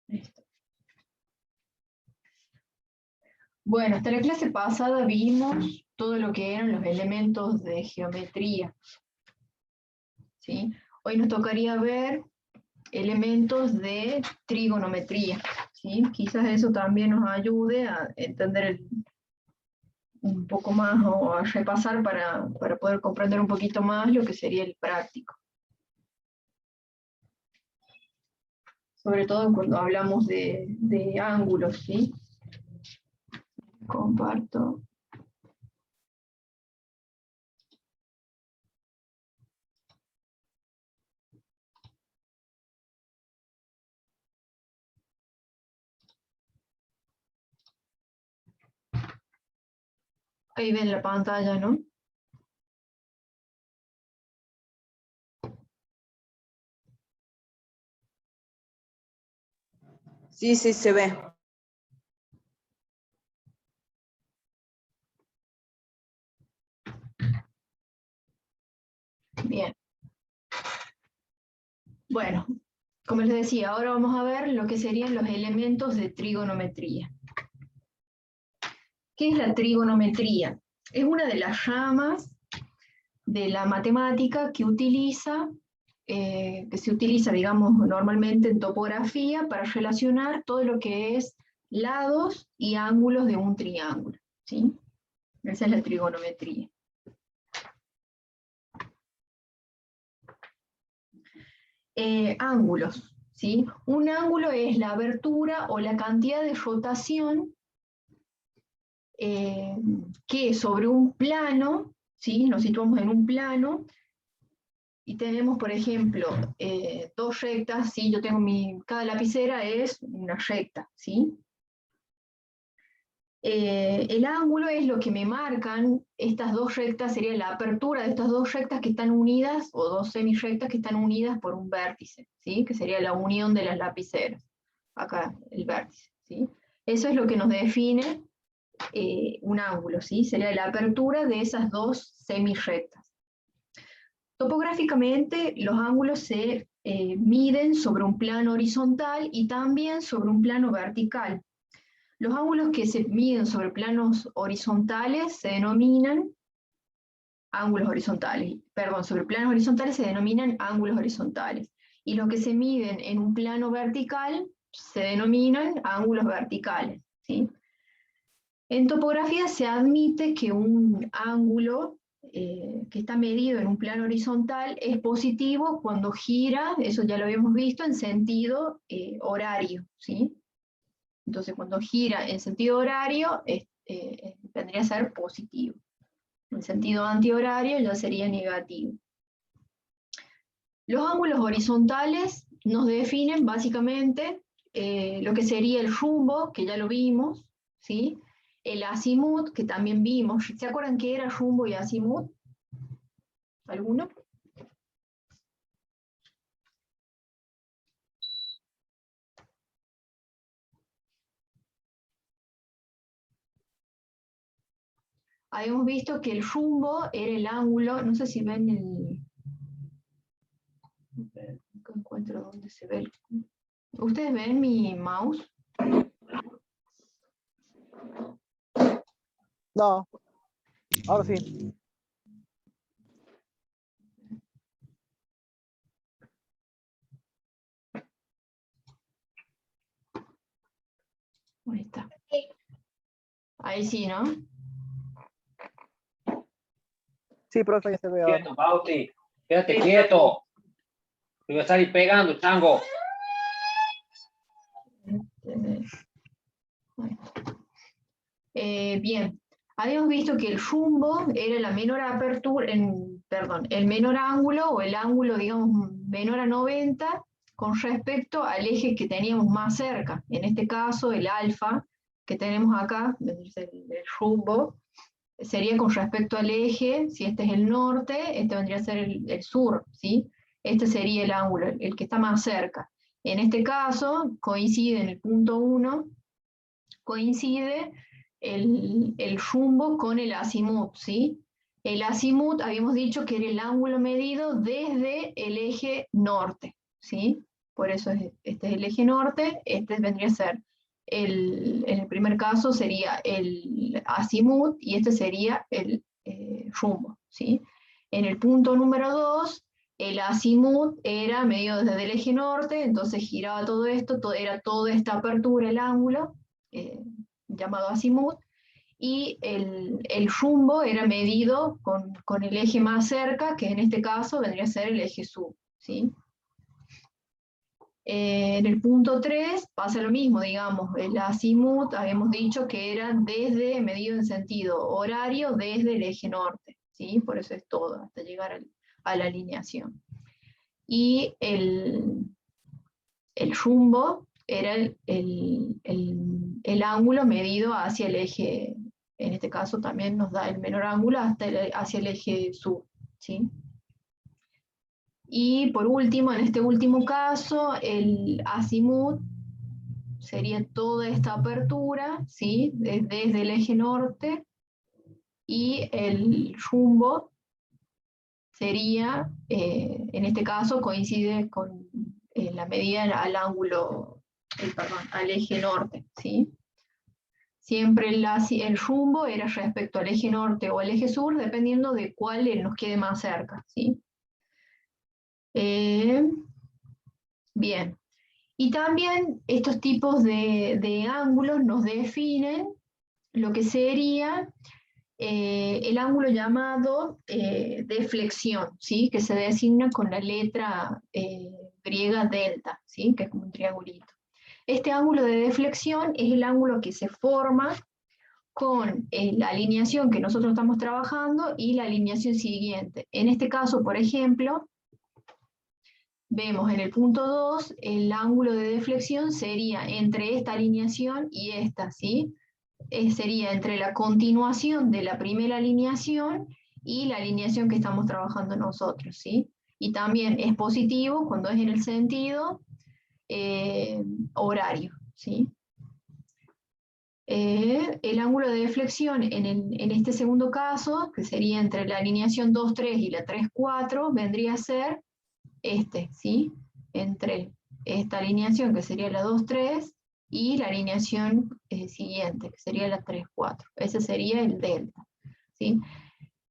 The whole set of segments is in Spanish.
Listo. Bueno, hasta la clase pasada vimos todo lo que eran los elementos de geometría, ¿sí? Hoy nos tocaría ver elementos de trigonometría, ¿sí? Quizás eso también nos ayude a entender un poco más o a repasar para poder comprender un poquito más lo que sería el práctico. Sobre todo cuando hablamos de ángulos, ¿sí? Comparto. Ahí ven la pantalla, ¿no? Sí, sí, se ve. Bien. Bueno, como les decía, ahora vamos a ver lo que serían los elementos de trigonometría. ¿Qué es la trigonometría? Es una de las ramas de la matemática que se utiliza, digamos, normalmente en topografía para relacionar todo lo que es lados y ángulos de un triángulo, ¿sí? Esa es la trigonometría. Ángulos, ¿sí? Un ángulo es la abertura o la cantidad de rotación que sobre un plano, ¿sí? Nos situamos en un plano y tenemos, por ejemplo, dos rectas, ¿sí? Yo tengo cada lapicera es una recta, ¿sí? El ángulo es lo que me marcan estas dos rectas, sería la apertura de estas dos rectas que están unidas, o dos semirrectas que están unidas por un vértice, ¿sí? Que sería la unión de las lapiceras. Acá, el vértice, ¿sí? Eso es lo que nos define un ángulo, ¿sí? Sería la apertura de esas dos semirrectas. Topográficamente, los ángulos se miden sobre un plano horizontal y también sobre un plano vertical. Los ángulos que se miden sobre planos horizontales se denominan ángulos horizontales. Perdón, sobre planos horizontales se denominan ángulos horizontales. Y los que se miden en un plano vertical se denominan ángulos verticales, ¿sí? En topografía se admite que un ángulo que está medido en un plano horizontal es positivo cuando gira, eso ya lo habíamos visto, en sentido horario, ¿sí? Entonces, cuando gira en sentido horario, tendría que ser positivo. En sentido antihorario ya sería negativo. Los ángulos horizontales nos definen básicamente lo que sería el rumbo, que ya lo vimos, ¿sí? El azimut, que también vimos. ¿Se acuerdan qué era rumbo y azimut? ¿Alguno? Habíamos visto que el rumbo era el ángulo, no sé si ven el... No encuentro dónde se ve el... ¿Ustedes ven mi mouse? No, ahora sí. Ahí está. Ahí sí, ¿no? Sí, profe, ya se ve ahora. Quieto, Bauti. Quédate quieto. Te voy a estar ahí pegando, chango. Bien, habíamos visto que el rumbo era la menor apertura, perdón, el menor ángulo o el ángulo, digamos, menor a 90 con respecto al eje que teníamos más cerca. En este caso, el alfa que tenemos acá, el rumbo, sería con respecto al eje, si este es el norte, este vendría a ser el sur, ¿sí? Este sería el ángulo, el que está más cerca. En este caso, coincide en el punto 1, coincide el rumbo con el azimut, ¿sí? El azimut, habíamos dicho que era el ángulo medido desde el eje norte, ¿sí? por eso este es el eje norte, este vendría a ser, en el primer caso sería el azimut, y este sería el rumbo, ¿sí? En el punto número 2, el azimut era medido desde el eje norte, entonces giraba todo esto, era toda esta apertura, el ángulo, llamado azimut, y el rumbo era medido con el eje más cerca, que en este caso vendría a ser el eje sur, ¿sí? En el punto 3 pasa lo mismo, digamos, el azimut habíamos dicho que era medido en sentido horario desde el eje norte, ¿sí? Por eso es todo, hasta llegar a la alineación. Y el rumbo era el ángulo medido hacia el eje, en este caso también nos da el menor ángulo hacia el eje sur, ¿sí? Y por último, en este último caso, el azimut sería toda esta apertura, ¿sí? Desde el eje norte, y el rumbo sería, en este caso, coincide con la medida al ángulo, al eje norte, ¿sí? Siempre el rumbo era respecto al eje norte o al eje sur, dependiendo de cuál nos quede más cerca, ¿sí? Bien. Y también estos tipos de ángulos nos definen lo que sería el ángulo llamado deflexión, ¿sí? Que se designa con la letra griega delta, ¿sí? Que es como un triangulito. Este ángulo de deflexión es el ángulo que se forma con la alineación que nosotros estamos trabajando y la alineación siguiente. En este caso, por ejemplo, vemos en el punto 2, el ángulo de deflexión sería entre esta alineación y esta, ¿sí? Sería entre la continuación de la primera alineación y la alineación que estamos trabajando nosotros, ¿sí? Y también es positivo cuando es en el sentido horario, ¿sí? El ángulo de deflexión en este segundo caso, que sería entre la alineación 2,3 y la 3,4, vendría a ser este, ¿sí? Entre esta alineación, que sería la 2,3, y la alineación siguiente, que sería la 3,4. Ese sería el delta, ¿sí?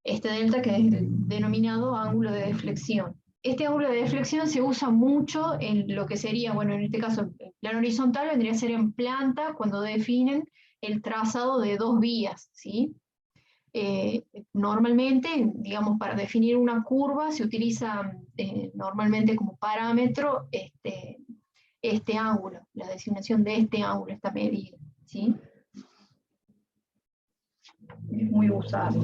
Este delta que es el denominado ángulo de deflexión. Este ángulo de deflexión se usa mucho en lo que sería, bueno, en este caso, el plano horizontal vendría a ser en planta cuando definen el trazado de dos vías, ¿sí? Normalmente, digamos, para definir una curva se utiliza normalmente como parámetro este ángulo, la designación de este ángulo, esta medida, ¿sí? Es muy usado.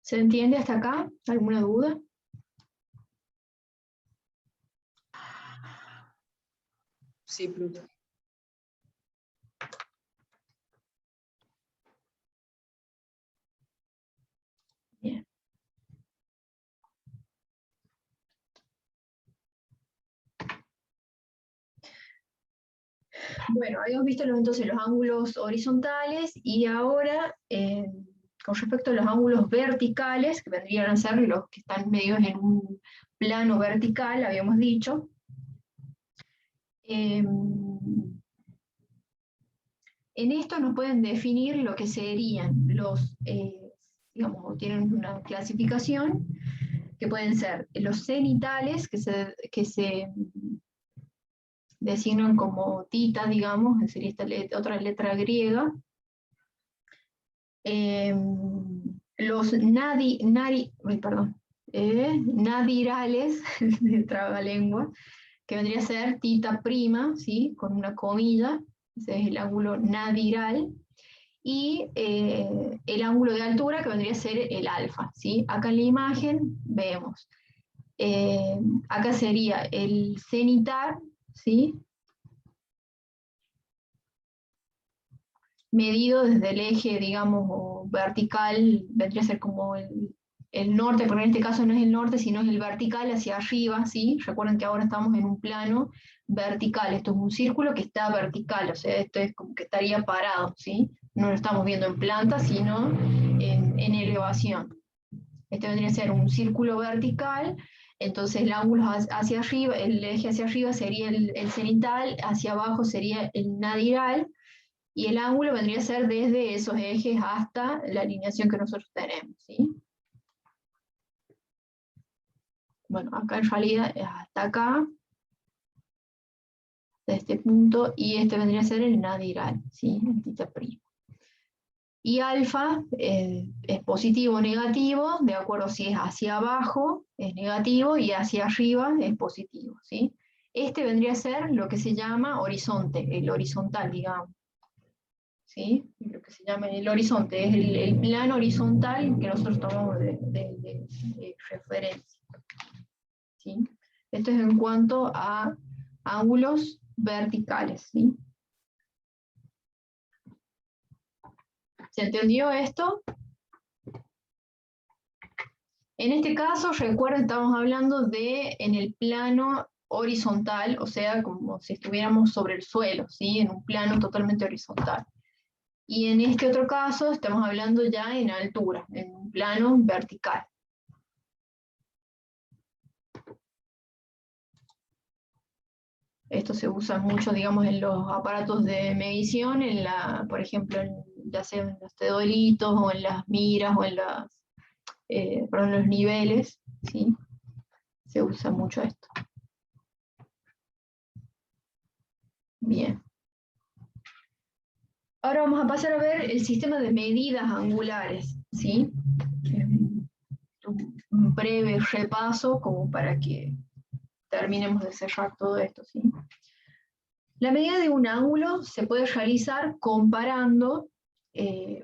¿Se entiende hasta acá? ¿Alguna duda? Sí, Pluto. Bien. Bueno, habíamos visto entonces los ángulos horizontales, y ahora con respecto a los ángulos verticales, que vendrían a ser los que están medidos en un plano vertical, habíamos dicho. En esto nos pueden definir lo que serían los, digamos, tienen una clasificación, que pueden ser los cenitales, que se designan como tita, digamos, sería esta otra letra griega. Los nadirales, de trabalengua, que vendría a ser tita prima, ¿sí? Con una comilla, ese es el ángulo nadiral, y el ángulo de altura, que vendría a ser el alfa, ¿sí? Acá en la imagen vemos, acá sería el cenital, ¿sí? Medido desde el eje, digamos, vertical, vendría a ser como el norte, porque en este caso no es el norte, sino es el vertical hacia arriba, ¿sí? Recuerden que ahora estamos en un plano vertical, esto es un círculo que está vertical, o sea, esto es como que estaría parado, ¿sí? No lo estamos viendo en planta, sino en elevación. Este vendría a ser un círculo vertical, entonces el ángulo hacia arriba, el eje hacia arriba sería el cenital, hacia abajo sería el nadiral, y el ángulo vendría a ser desde esos ejes hasta la alineación que nosotros tenemos, ¿sí? Bueno, acá en realidad es hasta acá, de este punto, y este vendría a ser el nadiral, ¿sí? El tita prima. Y alfa es positivo o negativo, de acuerdo si es hacia abajo, es negativo, y hacia arriba es positivo, ¿sí? Este vendría a ser lo que se llama horizonte, el horizontal, digamos. ¿Sí? Lo que se llama el horizonte, es el plano horizontal que nosotros tomamos de referencia. ¿Sí? Esto es en cuanto a ángulos verticales, ¿sí? ¿Se entendió esto? En este caso, recuerden, estamos hablando de en el plano horizontal, o sea, como si estuviéramos sobre el suelo, ¿sí? En un plano totalmente horizontal. Y en este otro caso, estamos hablando ya en altura, en un plano vertical. Esto se usa mucho, digamos, en los aparatos de medición, por ejemplo, ya sea en los teodolitos, o en las miras, o en los niveles, ¿sí? Se usa mucho esto. Bien. Ahora vamos a pasar a ver el sistema de medidas angulares, ¿sí? Un breve repaso como para que terminemos de cerrar todo esto, ¿sí? La medida de un ángulo se puede realizar comparando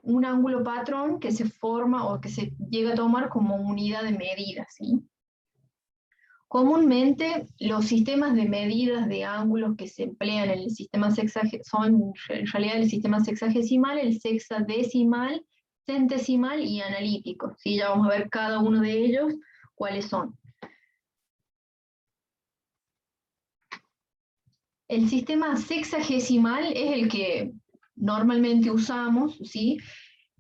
un ángulo patrón que se forma o que se llega a tomar como unidad de medida, ¿sí? Comúnmente los sistemas de medidas de ángulos que se emplean en el sistema sexagesimal son en realidad el sistema sexagesimal, el sexadecimal, centesimal y analítico, ¿sí? Ya vamos a ver cada uno de ellos cuáles son. El sistema sexagesimal es el que normalmente usamos, ¿sí?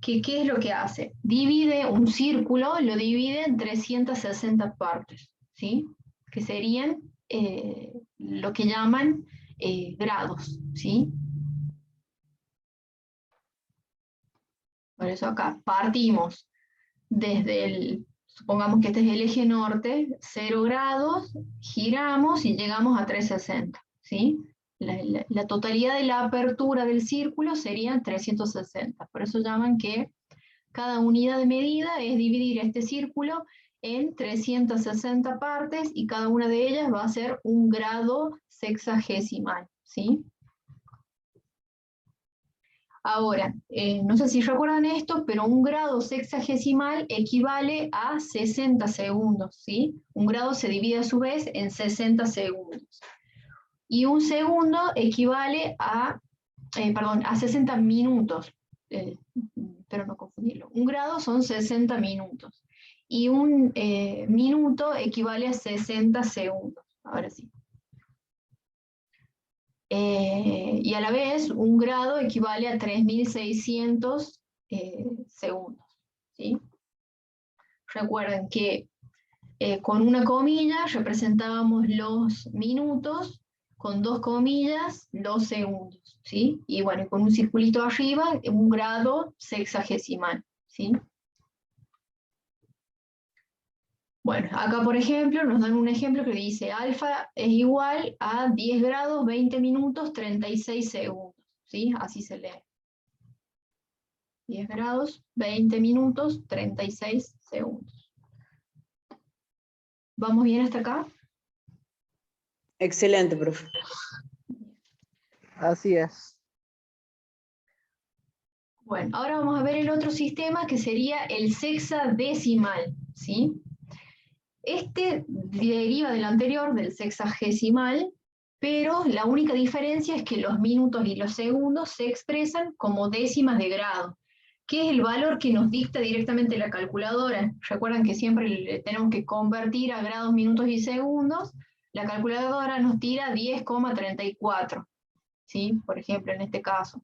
¿Qué es lo que hace? Divide un círculo, lo divide en 360 partes, ¿sí? Que serían lo que llaman grados, ¿sí? Por eso acá partimos desde supongamos que este es el eje norte, 0 grados, giramos y llegamos a 360, ¿sí? La totalidad de la apertura del círculo sería 360, por eso llaman que cada unidad de medida es dividir este círculo en 360 partes y cada una de ellas va a ser un grado sexagesimal, ¿sí? Ahora, no sé si recuerdan esto, pero un grado sexagesimal equivale a 60 segundos, ¿sí? Un grado se divide a su vez en 60 segundos. Y un segundo equivale a 60 minutos. Pero no confundirlo. Un grado son 60 minutos. Y un minuto equivale a 60 segundos. Ahora sí. Y a la vez, un grado equivale a 3.600 segundos, ¿sí? Recuerden que con una comilla representábamos los minutos, con 2 comillas los segundos, ¿sí? Y bueno, con un circulito arriba, un grado sexagesimal, ¿sí? Bueno, acá por ejemplo nos dan un ejemplo que dice alfa es igual a 10 grados, 20 minutos, 36 segundos, ¿sí? Así se lee. 10 grados, 20 minutos, 36 segundos. ¿Vamos bien hasta acá? Excelente, profe. Así es. Bueno, ahora vamos a ver el otro sistema que sería el sexadecimal, ¿sí? Este deriva del anterior, del sexagesimal, pero la única diferencia es que los minutos y los segundos se expresan como décimas de grado. ¿Qué es el valor que nos dicta directamente la calculadora? Recuerdan que siempre tenemos que convertir a grados, minutos y segundos. La calculadora nos tira 10,34, ¿sí? Por ejemplo, en este caso.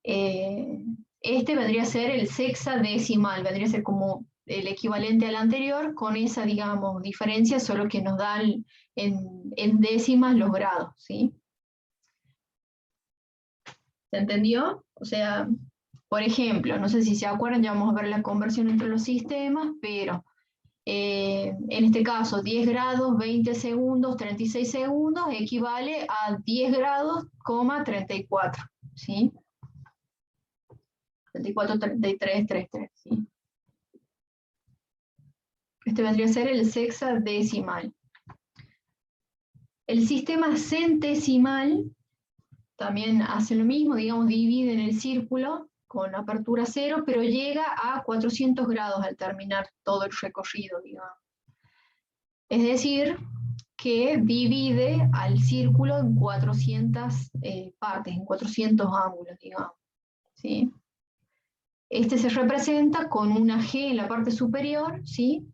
Este vendría a ser el sexagesimal, vendría a ser como el equivalente al anterior, con esa, digamos, diferencia, solo que nos dan en décimas los grados, ¿sí? ¿Se entendió? O sea, por ejemplo, no sé si se acuerdan, ya vamos a ver la conversión entre los sistemas, pero en este caso 10 grados, 20 segundos, 36 segundos, equivale a 10 grados, 34, ¿sí? 34, 33, 33, ¿sí? Este vendría a ser el sexagesimal. El sistema centesimal también hace lo mismo, digamos, divide en el círculo con apertura 0, pero llega a 400 grados al terminar todo el recorrido, digamos. Es decir, que divide al círculo en 400 partes, en 400 ángulos, digamos, ¿sí? Este se representa con una G en la parte superior, ¿sí?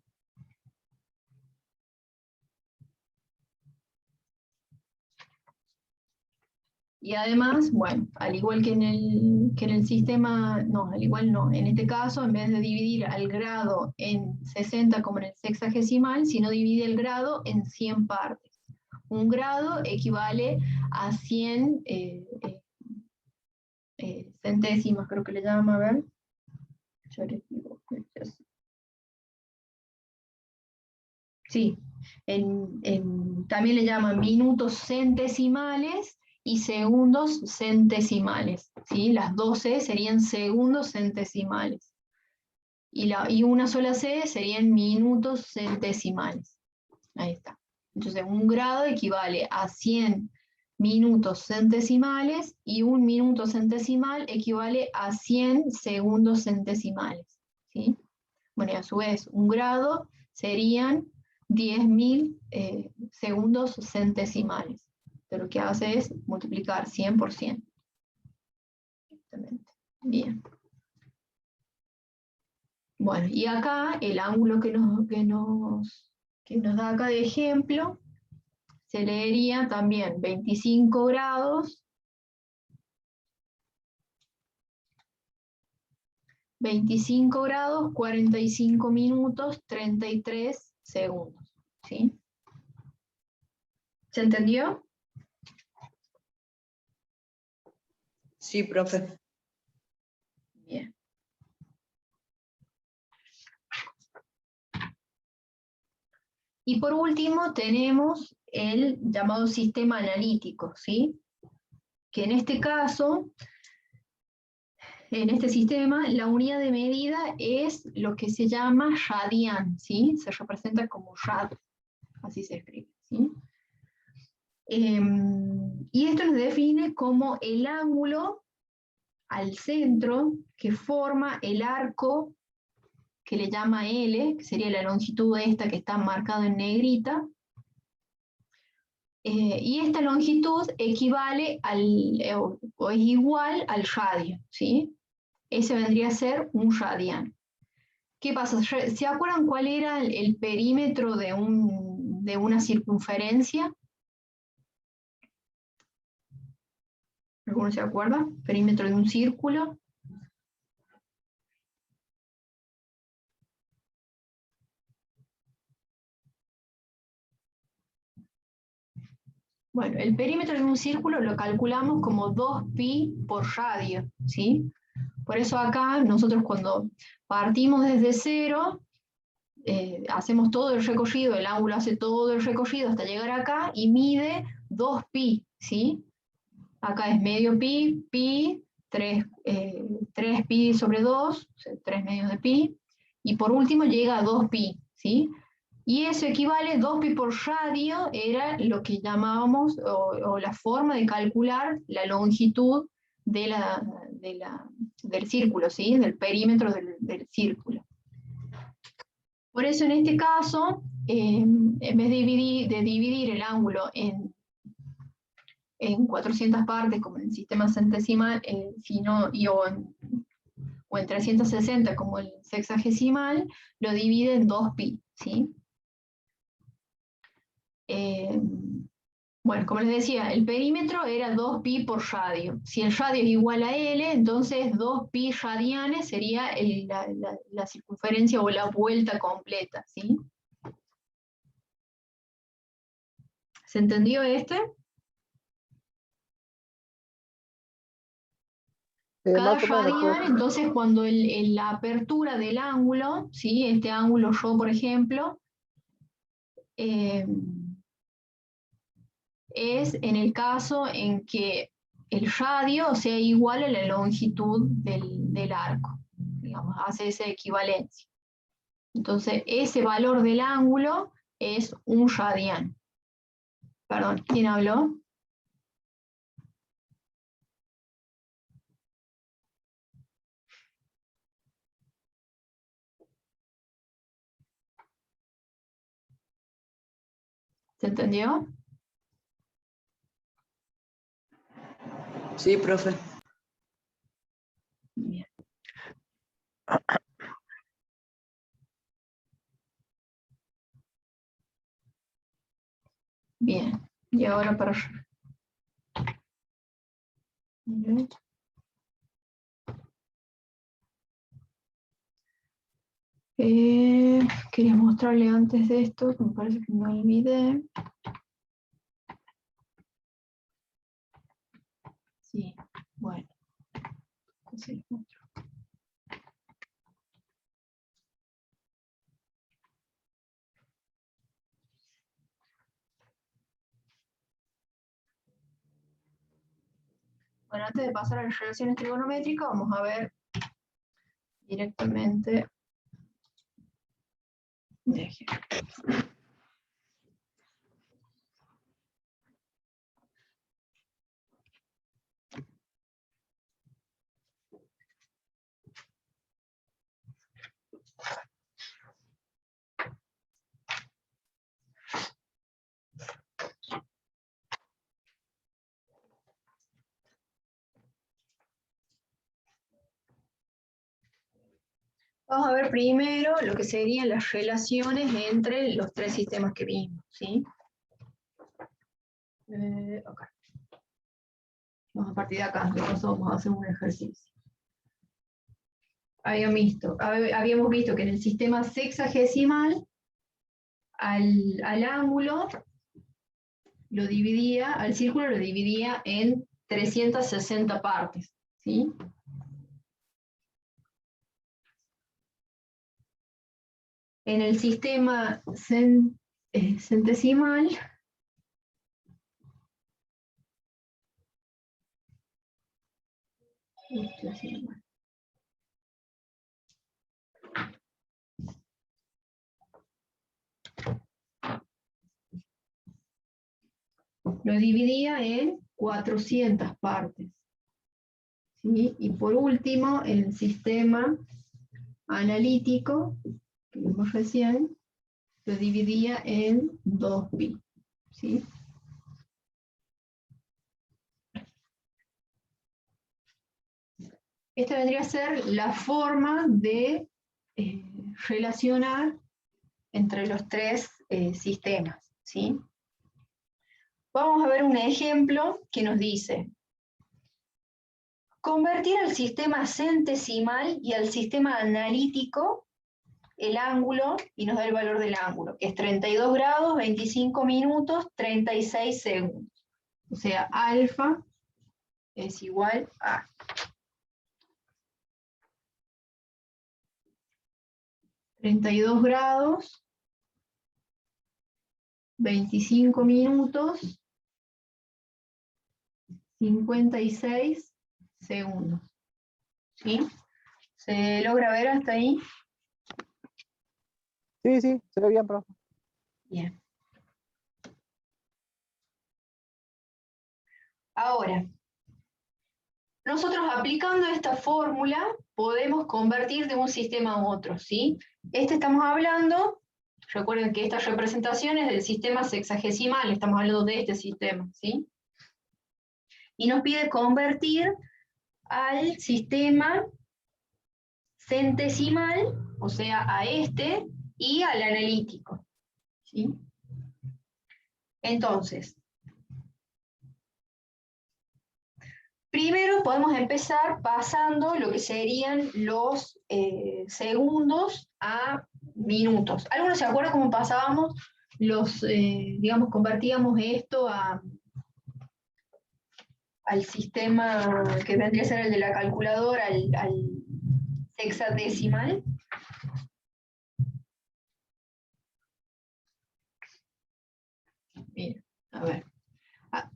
Y además, bueno, al igual que en el sistema, no, al igual no, en este caso, en vez de dividir al grado en 60 como en el sexagesimal, sino divide el grado en 100 partes. Un grado equivale a 100 centésimas, creo que le llama, a ver. Yo le digo, sí, también le llaman minutos centesimales y segundos centesimales, ¿sí? Las 12 serían segundos centesimales. Y una sola C serían minutos centesimales. Ahí está. Entonces, un grado equivale a 100 minutos centesimales y un minuto centesimal equivale a 100 segundos centesimales, ¿sí? Bueno, y a su vez, un grado serían 10.000 segundos centesimales. Pero lo que hace es multiplicar 100 por 100. Exactamente. Bien. Bueno, y acá el ángulo que nos da acá de ejemplo se leería también 25 grados, 25 grados, 45 minutos, 33 segundos, ¿sí? ¿Se entendió? Sí, profe. Bien. Y por último tenemos el llamado sistema analítico, ¿sí? Que en este caso, en este sistema, la unidad de medida es lo que se llama radian, ¿sí? Se representa como rad, así se escribe, ¿sí? Y esto nos define como el ángulo al centro que forma el arco que le llama L, que sería la longitud esta que está marcada en negrita, y esta longitud equivale o es igual al radio, ¿sí? Ese vendría a ser un radiano. ¿Qué pasa? ¿Se acuerdan cuál era el perímetro de una circunferencia? ¿Alguno se acuerda? Perímetro de un círculo. Bueno, el perímetro de un círculo lo calculamos como 2pi por radio, ¿sí? Por eso acá nosotros cuando partimos desde cero, hacemos todo el recorrido, el ángulo hace todo el recorrido hasta llegar acá y mide 2pi, ¿sí? Acá es medio pi, pi, 3 pi sobre 2, o sea, 3 medios de pi, y por último llega a 2pi, ¿sí? Y eso equivale, 2pi por radio, era lo que llamábamos, o la forma de calcular la longitud del círculo, ¿sí? Del perímetro del círculo. Por eso en este caso, en vez de dividir el ángulo en 400 partes, como en el sistema centesimal, o en o en 360 como el sexagesimal, lo divide en 2pi, ¿sí? Bueno, como les decía, el perímetro era 2pi por radio. Si el radio es igual a L, entonces 2pi radianes sería la circunferencia o la vuelta completa, ¿sí? ¿Se entendió este? Cada Más o menos, radian, profe. entonces cuando la apertura del ángulo, ¿sí? Este ángulo ρ, por ejemplo, es en el caso en que el radio sea igual a la longitud del arco, digamos, hace esa equivalencia. Entonces, ese valor del ángulo es un radian. Perdón, ¿quién habló? ¿Se entendió? Sí, profe. Bien. Bien, y ahora para... Bien. Quería mostrarle antes de esto, que me parece que me olvidé. Sí, bueno. Entonces, bueno, antes de pasar a las relaciones trigonométricas, vamos a ver directamente. Vamos a ver primero lo que serían las relaciones entre los tres sistemas que vimos, ¿sí? Okay. Vamos a partir de acá, después vamos a hacer un ejercicio. Habíamos visto que en el sistema sexagesimal, al ángulo lo dividía, al círculo lo dividía en 360 partes, ¿sí? En el sistema centesimal, lo dividía en 400 partes, ¿sí? Y por último, en el sistema analítico, que vimos recién, lo dividía en 2pi, ¿sí? Esta vendría a ser la forma de relacionar entre los tres sistemas, ¿sí? Vamos a ver un ejemplo que nos dice: convertir al sistema centesimal y al sistema analítico el ángulo, y nos da el valor del ángulo, que es 32 grados, 25 minutos, 36 segundos. O sea, alfa es igual a 32 grados, 25 minutos, 56 segundos. ¿Sí? ¿Se logra ver hasta ahí? Sí, sí, se ve bien, profe. Bien. Ahora, nosotros aplicando esta fórmula podemos convertir de un sistema a otro, ¿sí? Estamos hablando, recuerden que esta representación es del sistema sexagesimal, estamos hablando de este sistema, ¿sí? Y nos pide convertir al sistema centesimal, o sea, a este, y al analítico. ¿Sí? Entonces, primero podemos empezar pasando lo que serían los segundos a minutos. ¿Algunos se acuerdan cómo pasábamos los, digamos, convertíamos esto al sistema que vendría a ser el de la calculadora, al hexadecimal? Bien, a ver.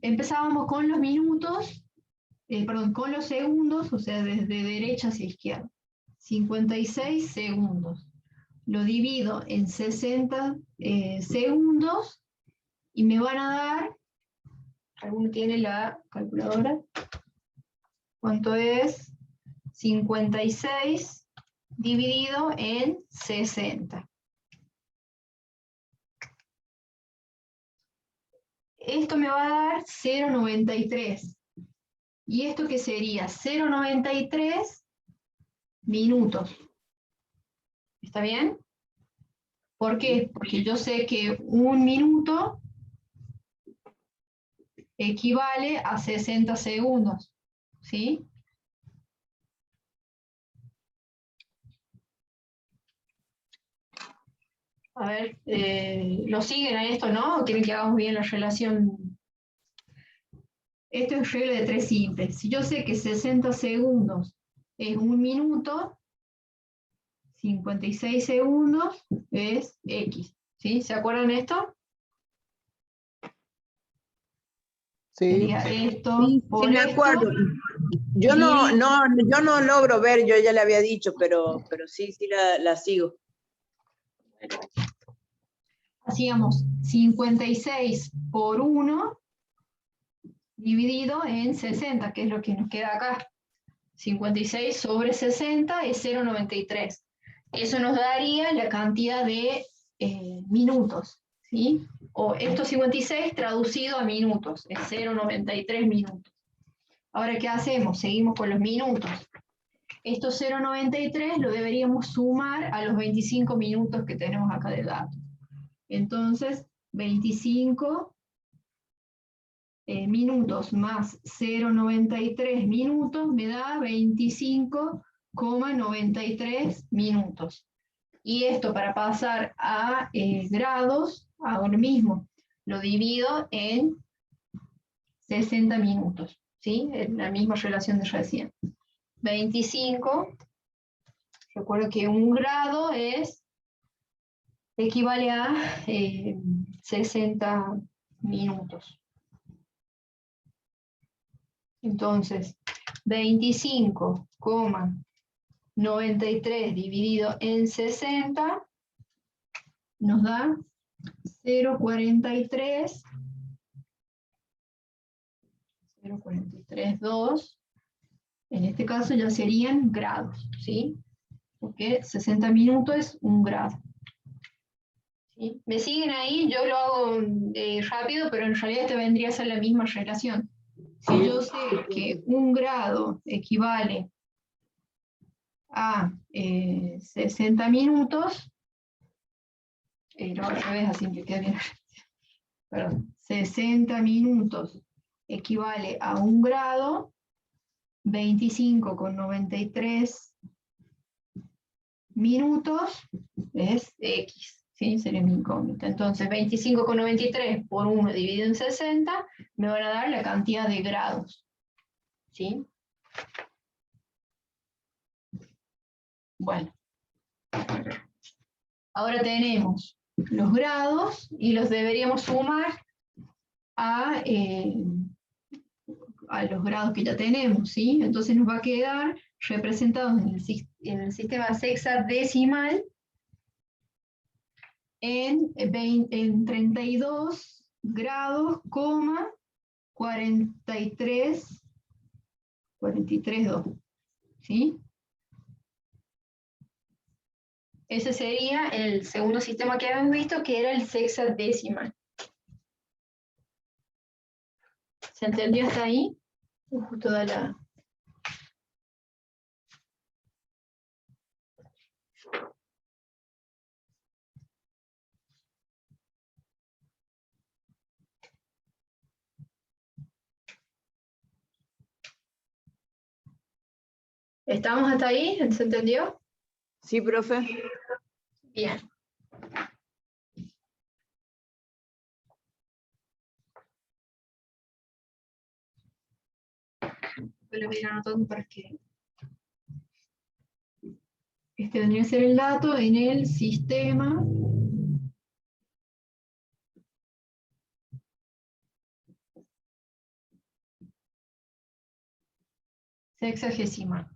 Empezábamos con los minutos, perdón, con los segundos, o sea, desde derecha hacia izquierda. 56 segundos. Lo divido en 60 segundos y me van a dar, ¿alguno tiene la calculadora? ¿Cuánto es? 56 dividido en 60. Esto me va a dar 0,93. ¿Y esto qué sería? 0,93 minutos. ¿Está bien? ¿Por qué? Porque yo sé que un minuto equivale a 60 segundos. ¿Sí? A ver, ¿lo siguen a esto, no? ¿O quieren que hagamos bien la relación? Esto es regla de 3 simples. Si yo sé que 60 segundos es un minuto, 56 segundos es X. ¿Sí? ¿Se acuerdan de esto? Sí. Sería esto Sí, por sí, me esto. acuerdo. Yo no logro ver, yo ya le había dicho, pero sí la sigo. Hacíamos 56 por 1 dividido en 60, que es lo que nos queda acá. 56 sobre 60 es 0,93. Eso nos daría la cantidad de minutos, ¿sí? O estos 56 traducido a minutos, es 0,93 minutos. Ahora, ¿qué hacemos? Seguimos con los minutos. Estos 0,93 lo deberíamos sumar a los 25 minutos que tenemos acá de datos. Entonces, 25 minutos más 0,93 minutos me da 25,93 minutos. Y esto para pasar a grados, hago lo mismo. Lo divido en 60 minutos, ¿sí? En la misma relación de recién. 25, recuerdo que un grado equivale a 60 minutos. Entonces, 25,93 dividido en 60 nos da 0,43,2. En este caso ya serían grados, ¿sí? Porque 60 minutos es un grado. ¿Sí? ¿Me siguen ahí? Yo lo hago rápido, pero en realidad te vendría a ser la misma relación. Si yo sé que un grado equivale a 60 minutos, no, al revés, así que queda bien. Perdón, 60 minutos equivale a un grado, 25,93 minutos es X, ¿sí? Sería mi incógnita. Entonces, 25,93 por 1 dividido en 60 me van a dar la cantidad de grados, ¿sí? Bueno. Ahora tenemos los grados y los deberíamos sumar a los grados que ya tenemos, ¿sí? Entonces nos va a quedar representados en el sistema hexadecimal en 32 grados, 43,2, ¿sí? Ese sería el segundo sistema que habíamos visto, que era el hexadecimal. ¿Se entendió hasta ahí? Justo da la... ¿Estamos hasta ahí? ¿Se entendió? Sí, profe. Bien. Lo voy a ir anotando para que este vendría a ser el dato en el sistema sexagesimal.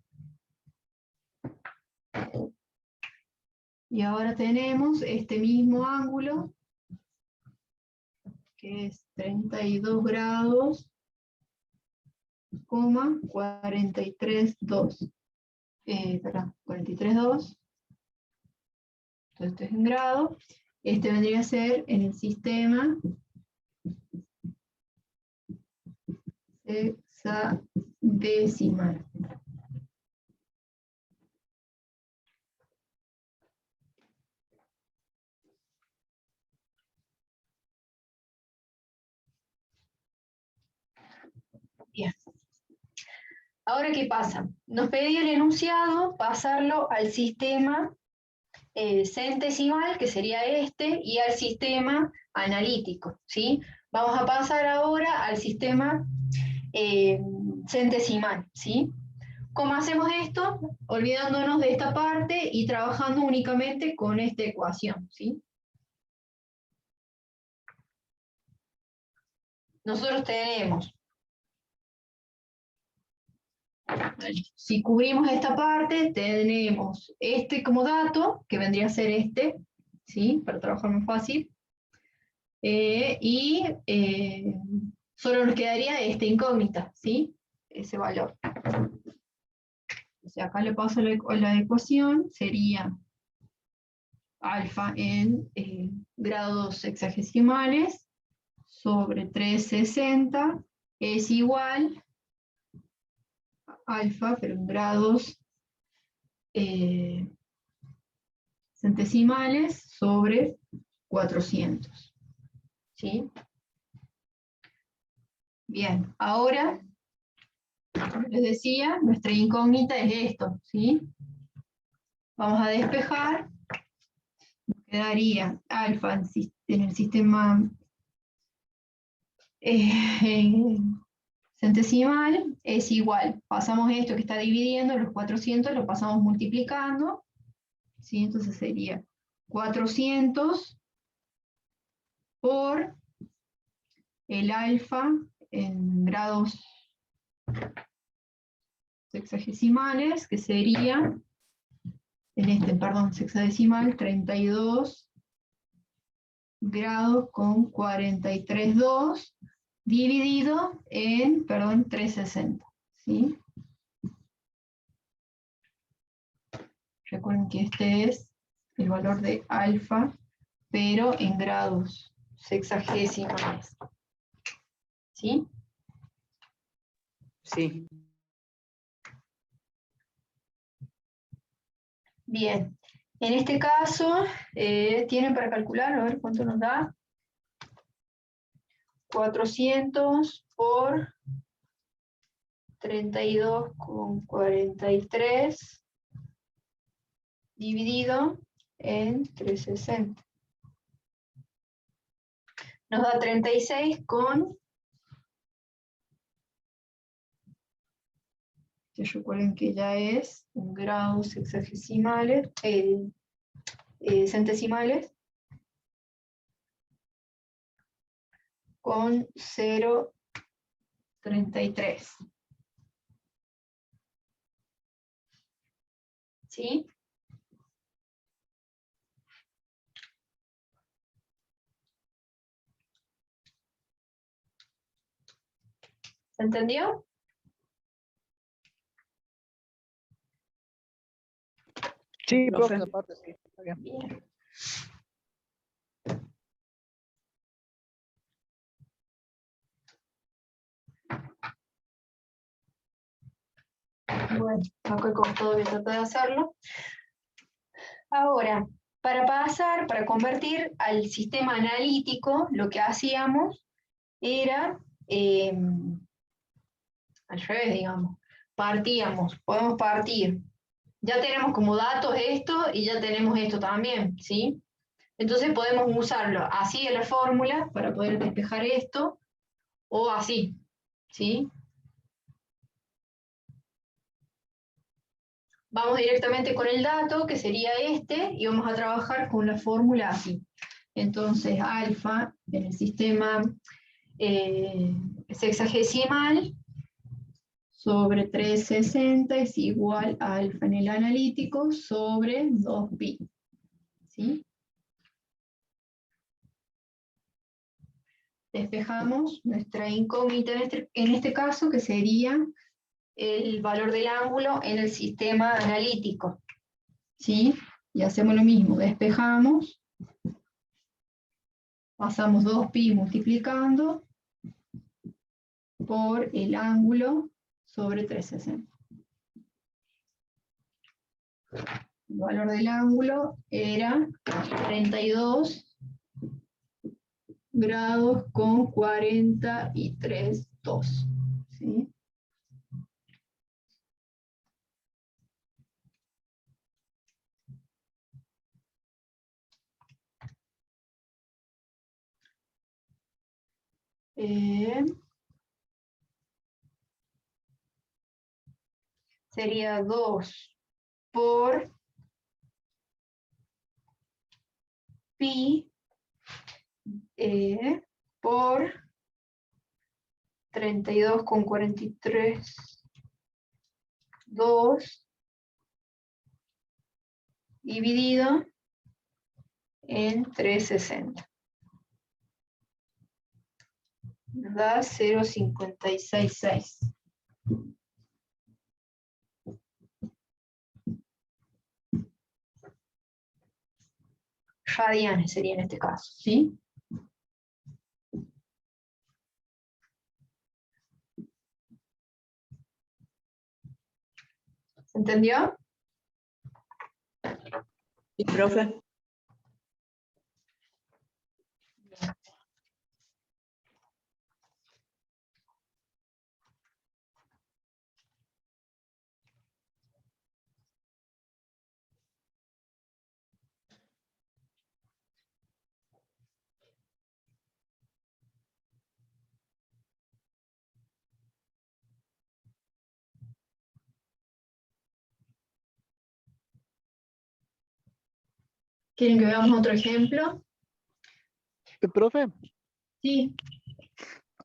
Y ahora tenemos este mismo ángulo, que es 32 grados, 43,2. Perdón, 43,2. Entonces esto es en grado. Este vendría a ser en el sistema hexadecimal. Bien. Ahora, ¿qué pasa? Nos pedía el enunciado pasarlo al sistema centesimal, que sería este, y al sistema analítico, ¿sí? Vamos a pasar ahora al sistema centesimal, ¿sí? ¿Cómo hacemos esto? Olvidándonos de esta parte y trabajando únicamente con esta ecuación, ¿sí? Nosotros tenemos, si cubrimos esta parte, tenemos este como dato, que vendría a ser este, ¿sí? Para trabajar más fácil. Solo nos quedaría esta incógnita, ¿sí? Ese valor. O sea, acá le paso la ecuación, sería alfa en grados sexagesimales sobre 360 es igual a alfa, pero en grados centesimales sobre 400. ¿Sí? Bien, ahora, como les decía, nuestra incógnita es esto, ¿sí? Vamos a despejar, nos quedaría alfa en el sistema centesimal es igual, pasamos esto que está dividiendo, los 400 lo pasamos multiplicando, ¿sí? Entonces sería 400 por el alfa en grados sexagesimales, que sería, en este, perdón, sexadecimal, 32 grados con 43,2, dividido en, perdón, 360, ¿sí? Recuerden que este es el valor de alfa, pero en grados sexagesimales, ¿sí? Sí. Bien, en este caso, tienen para calcular, a ver cuánto nos da. 400 por 32,43 dividido en 360. Nos da 36 con... Que recuerden que ya es un grado sexagesimales, centesimales, con 0,33. ¿Sí? ¿Se entendió? Sí, profe, Profe. esa parte sí, está bien. Bien. Bueno, acá como todo voy a tratar de hacerlo. Ahora, para convertir al sistema analítico, lo que hacíamos era, al revés, digamos, podemos partir. Ya tenemos como datos esto y ya tenemos esto también, ¿sí? Entonces podemos usarlo así en la fórmula para poder despejar esto, o así, ¿sí? Vamos directamente con el dato, que sería este, y vamos a trabajar con la fórmula así. Entonces, alfa en el sistema sexagesimal sobre 360 es igual a alfa en el analítico sobre 2pi. ¿Sí? Despejamos nuestra incógnita en este caso, que sería el valor del ángulo en el sistema analítico. ¿Sí? Y hacemos lo mismo, despejamos, pasamos 2pi multiplicando por el ángulo sobre 360. El valor del ángulo era 32 grados con 43,2. ¿Sí? Sería 2 por pi por 32,43,2 dividido en 360. Da 0,566. Radianes sería en este caso, ¿sí? ¿Se entendió? Sí, profe. ¿Quieren que veamos otro ejemplo? Profe, Sí.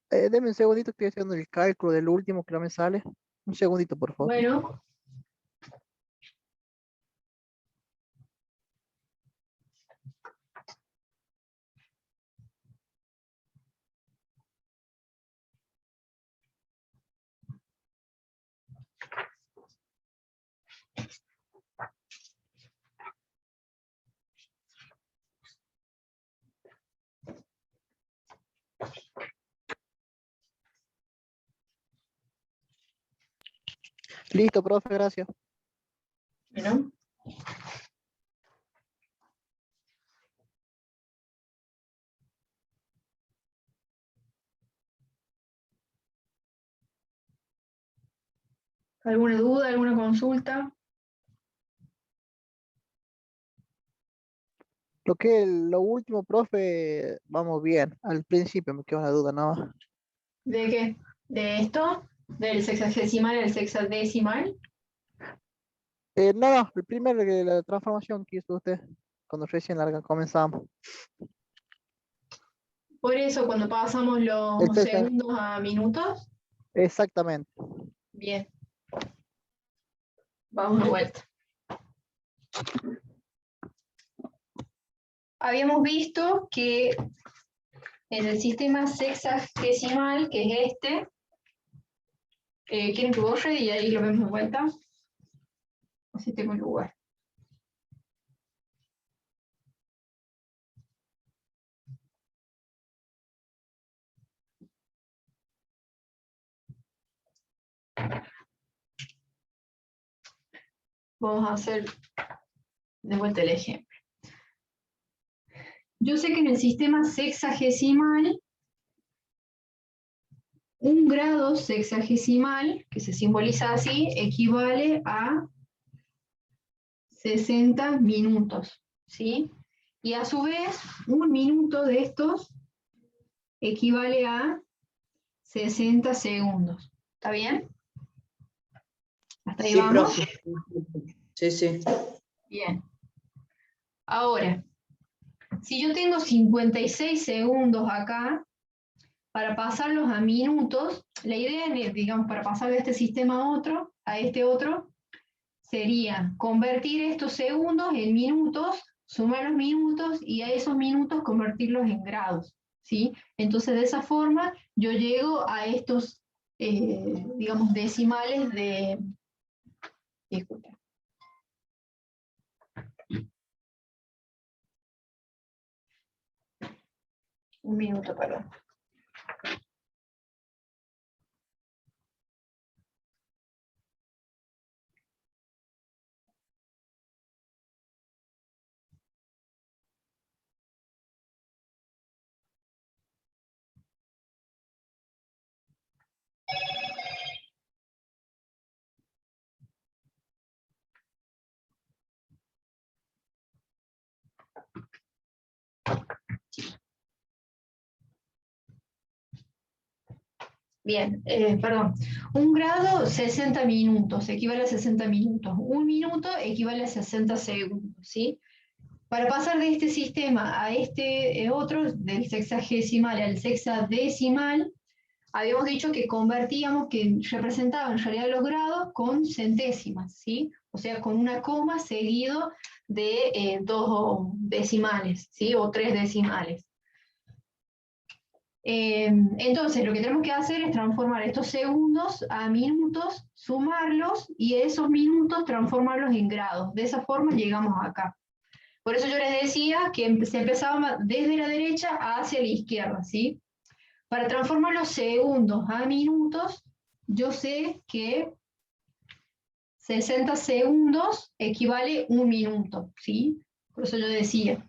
deme un segundito, estoy haciendo el cálculo del último que no me sale. Un segundito, por favor. Bueno, Listo, profe, gracias. bueno. ¿Alguna duda, alguna consulta? Lo último, profe, vamos bien. Al principio me quedó una duda, ¿no? ¿De qué? ¿De esto? ¿Del sexagesimal al sexadecimal? No, el primer, la transformación que hizo usted cuando recién comenzamos. Por eso, cuando pasamos El los César, segundos a minutos. exactamente. Bien. Vamos de vuelta. Habíamos visto que en el sistema sexagesimal, que es este, ¿quieren que borre y ahí lo vemos de vuelta? Así tengo el lugar. Vamos a hacer De vuelta el ejemplo. Yo sé que en el sistema sexagesimal, un grado sexagesimal, que se simboliza así, equivale a 60 minutos, ¿sí? Y a su vez, un minuto de estos equivale a 60 segundos. ¿Está bien? ¿Hasta ahí Sí, vamos? profe. Sí, sí. Bien. Ahora, si yo tengo 56 segundos acá, para pasarlos a minutos, la idea, digamos, para pasar de este sistema a otro, a este otro, sería convertir estos segundos en minutos, sumar los minutos y a esos minutos convertirlos en grados, ¿sí? Entonces, de esa forma, yo llego a estos, digamos, decimales de... Disculpa. Un minuto, perdón. Bien, perdón. Un grado, 60 minutos, equivale a 60 minutos. Un minuto equivale a 60 segundos, ¿sí? Para pasar de este sistema a este otro, del sexagesimal al sexadecimal, habíamos dicho que convertíamos, que representaban en realidad los grados con centésimas, ¿sí? O sea, con una coma seguido de 2 decimales, ¿sí? O 3 decimales. Entonces, lo que tenemos que hacer es transformar estos segundos a minutos, sumarlos y esos minutos transformarlos en grados. De esa forma llegamos acá. Por eso yo les decía que se empezaba desde la derecha hacia la izquierda, ¿sí? Para transformar los segundos a minutos, yo sé que 60 segundos equivale 1 minuto, ¿sí? Por eso yo decía,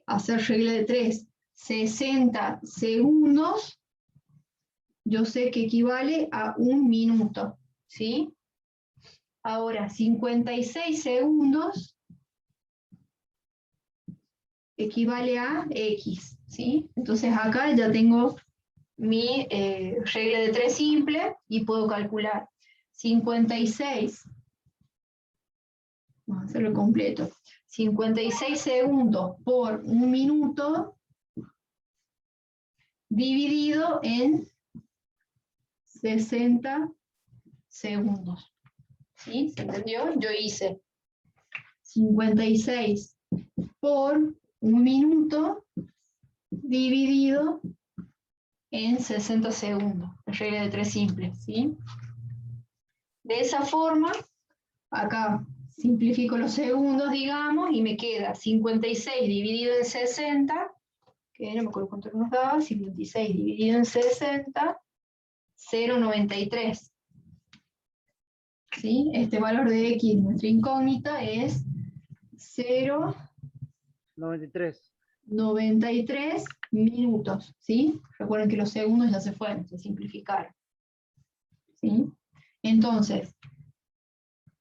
hacer regla de 3, 60 segundos, yo sé que equivale a 1 minuto, ¿sí? Ahora, 56 segundos equivale a X, ¿sí? Entonces acá ya tengo mi regla de 3 simple y puedo calcular 56, vamos a hacerlo completo, 56 segundos por 1 minuto dividido en 60 segundos. ¿Sí? ¿Se entendió? Yo hice 56 por 1 minuto dividido en 60 segundos. Regla de 3 simple, ¿sí? De esa forma, acá simplifico los segundos, digamos, y me queda 56 dividido en 60, que no me acuerdo cuánto nos daba, 56 dividido en 60, 0,93. ¿Sí? Este valor de X, nuestra incógnita, es 0,93 minutos. ¿Sí? Recuerden que los segundos ya se fueron, se simplificaron. ¿Sí? Entonces,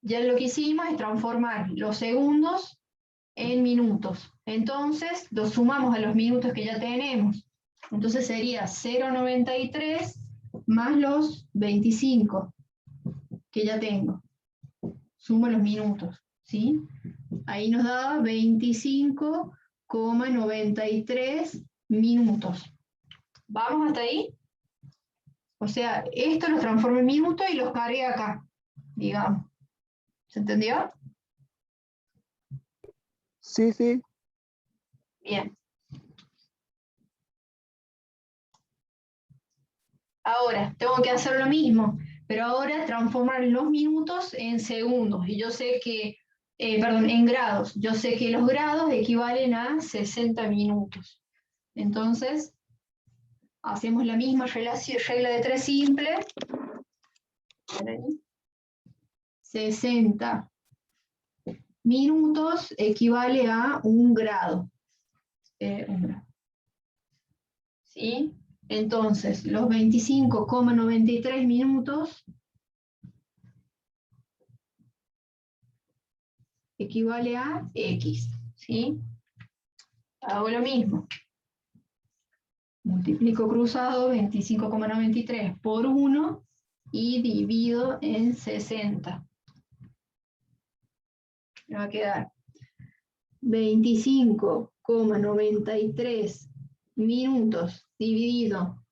ya lo que hicimos es transformar los segundos en minutos. Entonces, los sumamos a los minutos que ya tenemos. Entonces sería 0,93 más los 25 que ya tengo. Sumo los minutos, ¿sí? Ahí nos da 25,93 minutos. ¿Vamos hasta ahí? O sea, esto lo transformé en minutos y los cargué acá, digamos. ¿Se entendió? Sí, sí. Bien. Ahora, tengo que hacer lo mismo, pero ahora transformar los minutos en segundos. Y yo sé que, perdón, en grados. Yo sé que los grados equivalen a 60 minutos. Entonces, hacemos la misma regla de 3 simple. 60 minutos equivale a 1 grado. 1 grado. ¿Sí? Entonces, los 25,93 minutos equivale a X. ¿Sí? Hago lo mismo. Multiplico cruzado 25,93 por 1 y divido en 60. Me va a quedar 25,93 minutos dividido,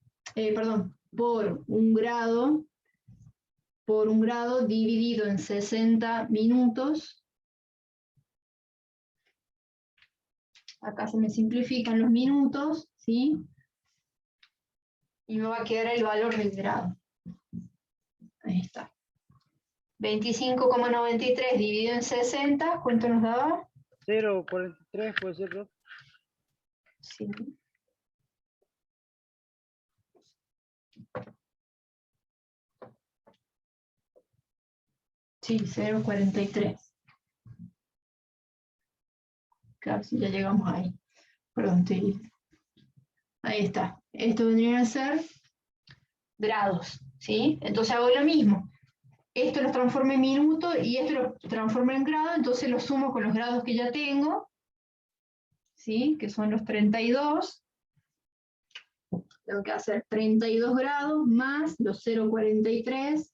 por 1 grado dividido en 60 minutos. Acá se me simplifican los minutos, ¿sí? Y me va a quedar el valor del grado. Ahí está. 25,93 dividido en 60, ¿cuánto nos daba? 0,43 puede ser, ¿no? Sí. Sí, 0,43. Claro, si ya llegamos ahí. Perdón, ahí está. Esto vendría a ser grados, ¿sí? Entonces hago lo mismo. Esto lo transformo en minuto y esto lo transformo en grado, entonces lo sumo con los grados que ya tengo, ¿sí? Que son los 32. Tengo que hacer 32 grados más los 0,43,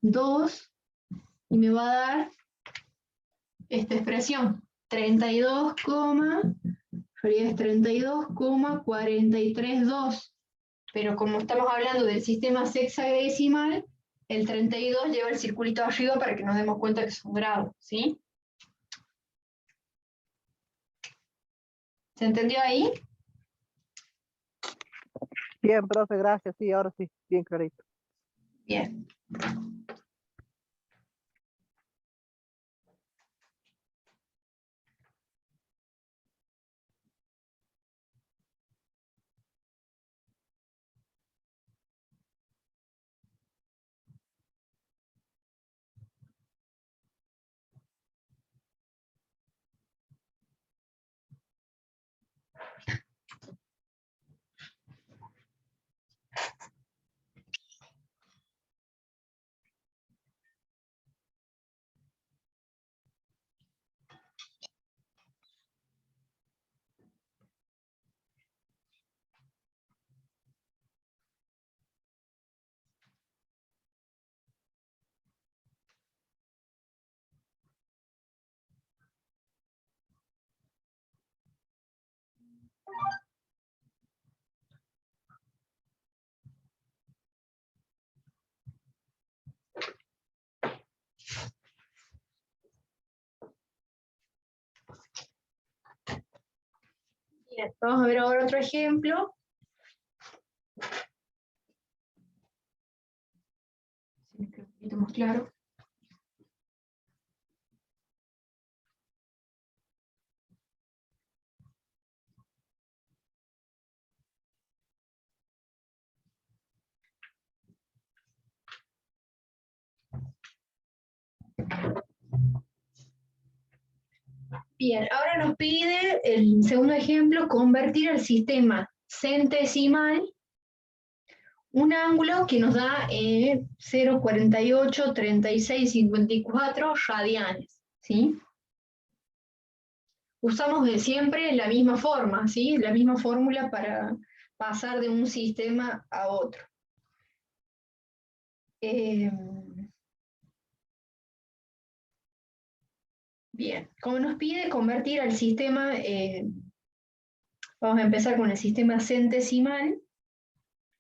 2, y me va a dar esta expresión, 32,432, pero como estamos hablando del sistema sexagesimal, el 32 lleva el circulito arriba para que nos demos cuenta que son grados, ¿sí? ¿Se entendió ahí? Bien, profe, gracias. Sí, ahora sí, bien clarito. Bien. Bien, vamos a ver ahora otro ejemplo. Si me queda un poquito más claro. Bien, ahora nos pide el segundo ejemplo, convertir al sistema centesimal un ángulo que nos da 0,483654 radianes, ¿sí? Usamos de siempre la misma forma, ¿sí? La misma fórmula para pasar de un sistema a otro. Bien, como nos pide convertir al sistema, vamos a empezar con el sistema centesimal,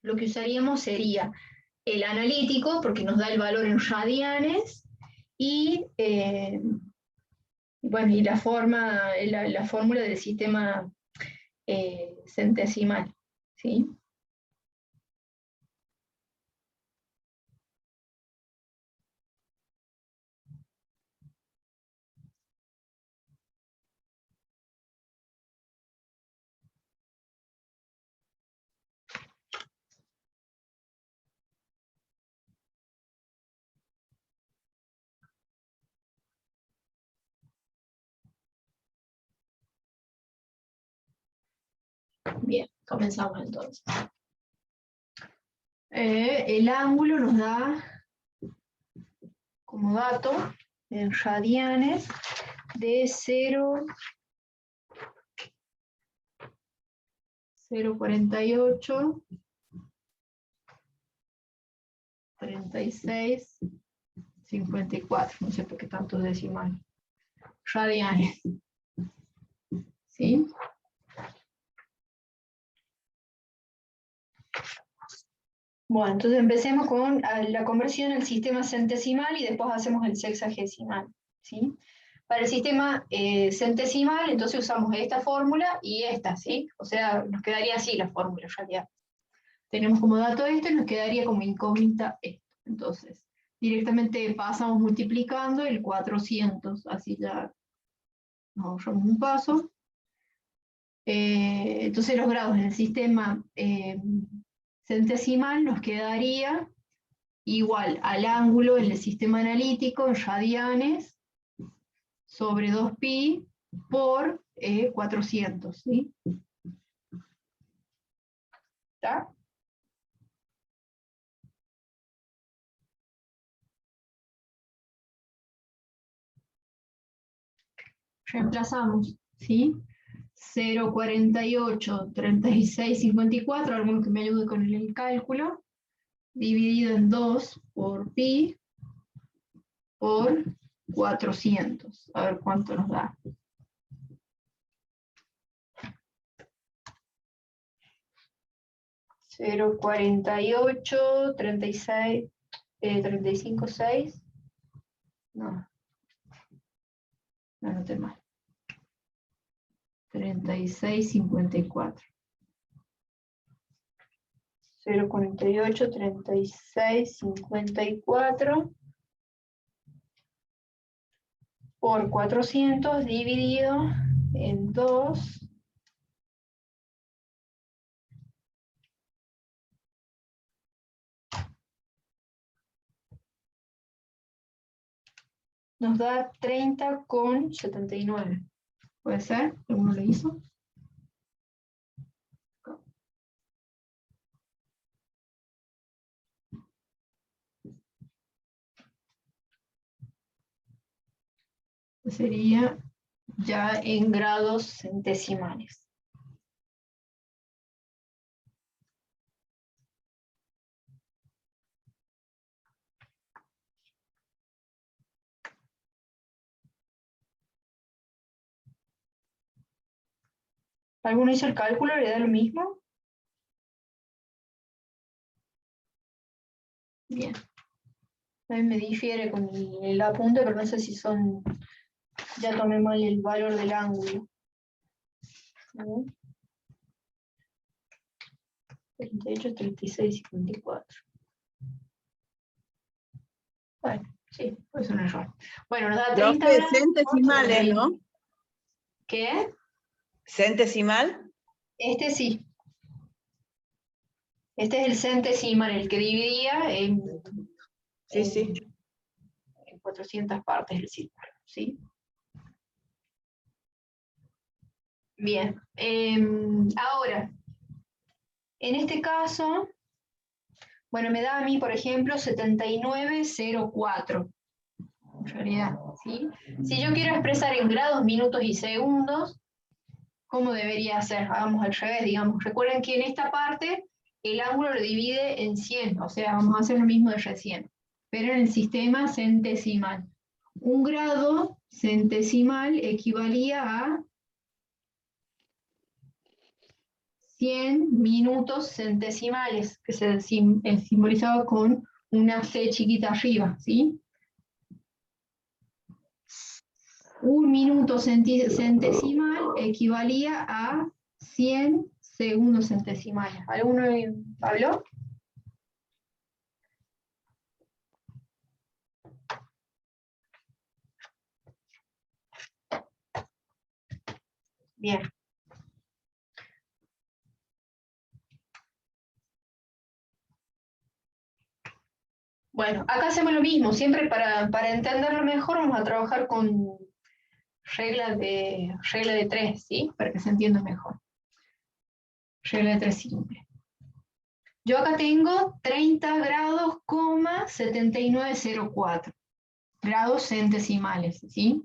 lo que usaríamos sería el analítico, porque nos da el valor en radianes, y, bueno, y la fórmula del sistema centesimal, ¿sí? Bien, comenzamos entonces. El ángulo nos da como dato en radianes de 0,48, 36, 54, no sé por qué tantos decimales, radianes. ¿Sí? Bueno, entonces empecemos con la conversión al sistema centesimal y después hacemos el sexagesimal, ¿sí? Para el sistema centesimal, entonces usamos esta fórmula y esta, ¿sí? O sea, nos quedaría así la fórmula en realidad. Tenemos como dato esto y nos quedaría como incógnita esto. Entonces, directamente pasamos multiplicando el 400, así ya nos ahorramos un paso. Entonces los grados en el sistema centesimal nos quedaría igual al ángulo en el sistema analítico en radianes sobre 2pi por 400, ¿sí? ¿Está? Reemplazamos, ¿sí? 0,48, 36, 54, alguno que me ayude con el cálculo, dividido en 2 por pi por 400. A ver cuánto nos da. Cero 48, 36, 35, 6. No. No anoté mal. 36, 54. 0,48, 36, 54 por 400 dividido en 2 nos da 30,79. ¿Puede ser? ¿Alguno lo hizo? Sería ya en grados centesimales. ¿Alguno hizo el cálculo? ¿Le da lo mismo? Bien. A mí me difiere con el apunte, pero no sé si son... Ya tomé mal el valor del ángulo. 38, 36, 54. Bueno, sí, es un error. Bueno, nos da 30 Profe, grados. centesimales, ¿no? ¿Qué? ¿Centesimal? Este sí. Este es el centesimal, el que dividía en, Sí, sí. en 400 partes del círculo, ¿sí? Bien. Ahora, en este caso, bueno, me da a mí, por ejemplo, 79,04. En realidad, ¿sí? Si yo quiero expresar en grados, minutos y segundos, ¿cómo debería ser? Hagamos al revés, digamos. Recuerden que en esta parte el ángulo lo divide en 100, o sea, vamos a hacer lo mismo de recién, pero en el sistema centesimal. Un grado centesimal equivalía a 100 minutos centesimales, que se simbolizaba con una C chiquita arriba, ¿sí? Un minuto centesimal equivalía a 100 segundos centesimales. ¿Alguno habló? Bien. Bueno, acá hacemos lo mismo. Siempre para entenderlo mejor vamos a trabajar con regla de 3, ¿sí? Para que se entienda mejor. regla de 3 simple. Yo acá tengo 30 grados, 7904 grados centesimales, ¿sí?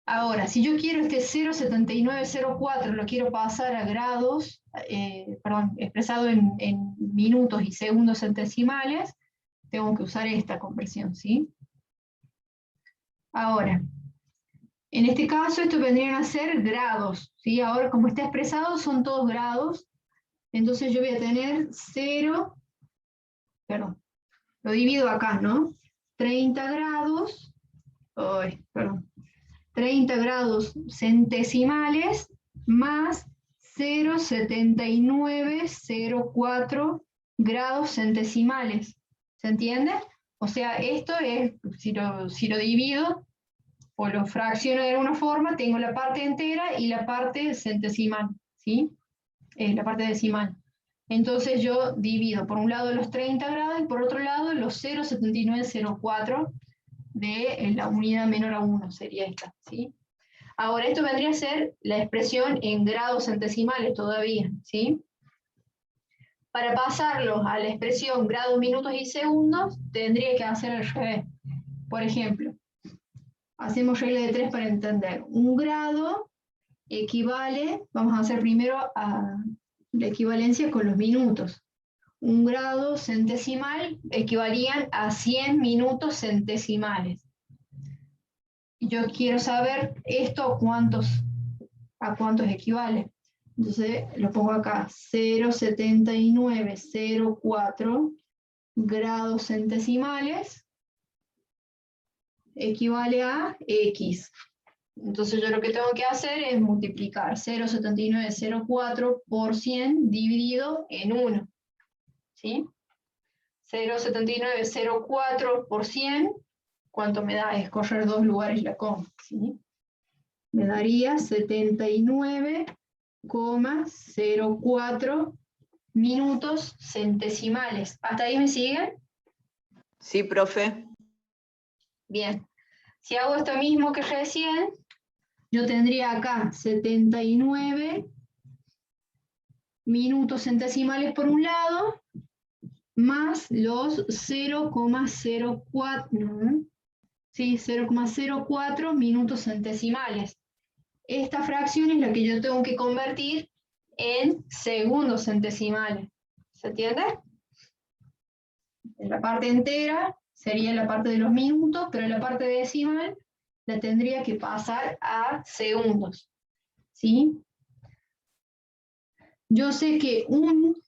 Ahora, si yo quiero este 0,7904, lo quiero pasar a grados, expresado en minutos y segundos centesimales, tengo que usar esta conversión, ¿sí? Ahora, en este caso, esto vendrían a ser grados, ¿sí? Ahora, como está expresado, son todos grados, entonces yo voy a tener 0, perdón, lo divido acá, ¿no? 30 grados, 30 grados centesimales más 0,7904 grados centesimales. ¿Se entiende? O sea, esto es, si lo divido o lo fracciono de alguna forma, tengo la parte entera y la parte centesimal, ¿sí? La parte decimal. Entonces yo divido por un lado los 30 grados y por otro lado los 0,7904 de la unidad menor a 1, sería esta, ¿sí? Ahora, esto vendría a ser la expresión en grados centesimales todavía, ¿sí? Para pasarlo a la expresión grados, minutos y segundos, tendría que hacer el revés. Por ejemplo, hacemos regla de 3 para entender. Un grado equivale, vamos a hacer primero a la equivalencia con los minutos. Un grado centesimal equivalían a 100 minutos centesimales. Yo quiero saber esto a cuántos equivale. Entonces lo pongo acá, 0,7904 grados centesimales equivale a X. Entonces yo lo que tengo que hacer es multiplicar 0,7904 por 100 dividido en 1. ¿Sí? 0,7904 por 100, ¿cuánto me da? Escoger 2 lugares la coma, ¿sí? Me daría 79,04 minutos centesimales. ¿Hasta ahí me siguen? Sí, profe. Bien. Si hago esto mismo que recién, yo tendría acá 79 minutos centesimales por un lado, más los 0,04 minutos centesimales. Esta fracción es la que yo tengo que convertir en segundos centesimales. ¿Se entiende? En la parte entera sería la parte de los minutos, pero la parte decimal la tendría que pasar a segundos. ¿Sí? Yo sé que un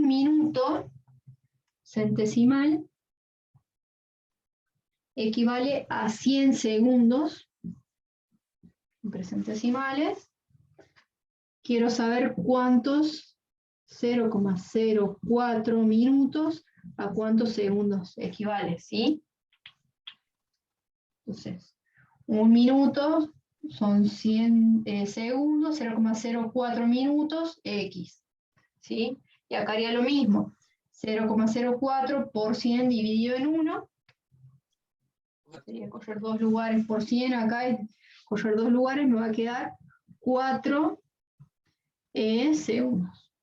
minuto centesimal equivale a 100 segundos entre centesimales. Quiero saber cuántos 0,04 minutos a cuántos segundos equivale, ¿sí? Entonces, un minuto son 100 segundos, 0,04 minutos, X, ¿sí? Y acá haría lo mismo, 0,04 por 100 dividido en 1, sería coger 2 lugares por 100, acá coger 2 lugares me va a quedar 4 segundos.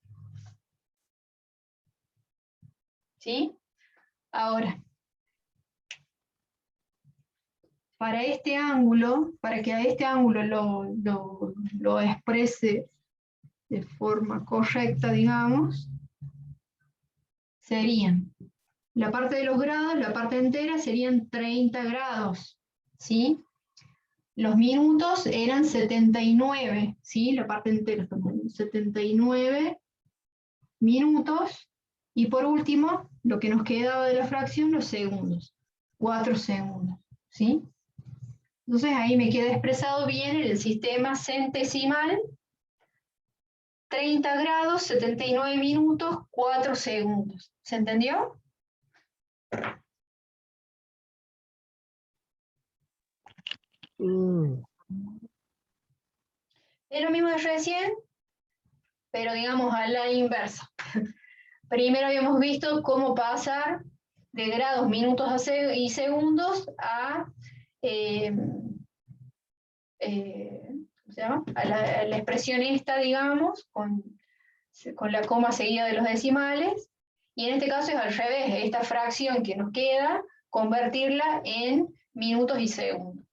¿Sí? Ahora, para este ángulo, para que a este ángulo lo exprese de forma correcta, digamos, serían la parte de los grados, la parte entera serían 30 grados, ¿sí? Los minutos eran 79, ¿sí? La parte entera, 79 minutos, y por último, lo que nos quedaba de la fracción, los segundos, 4 segundos, ¿sí? Entonces ahí me queda expresado bien en el sistema centesimal, 30 grados, 79 minutos, 4 segundos. ¿Se entendió? Es lo mismo de recién, pero digamos a la inversa. Primero habíamos visto cómo pasar de grados, minutos y segundos a ¿ya? A la expresión esta, digamos, con la coma seguida de los decimales, y en este caso es al revés, esta fracción que nos queda, convertirla en minutos y segundos.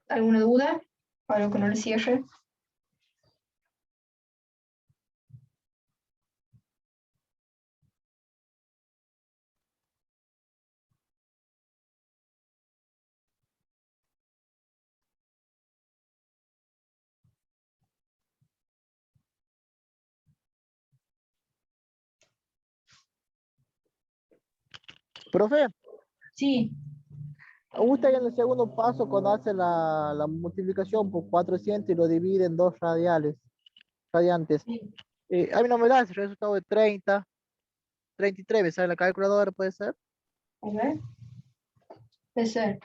¿Alguna duda? ¿Algo que no le cierre? Profe, Sí. usted en el segundo paso, cuando hace la multiplicación por 400 y lo divide en dos radiantes, a mí no me da ese resultado de 30, 33, ¿me sale la calculadora? ¿Puede ser? A ver. Puede ser.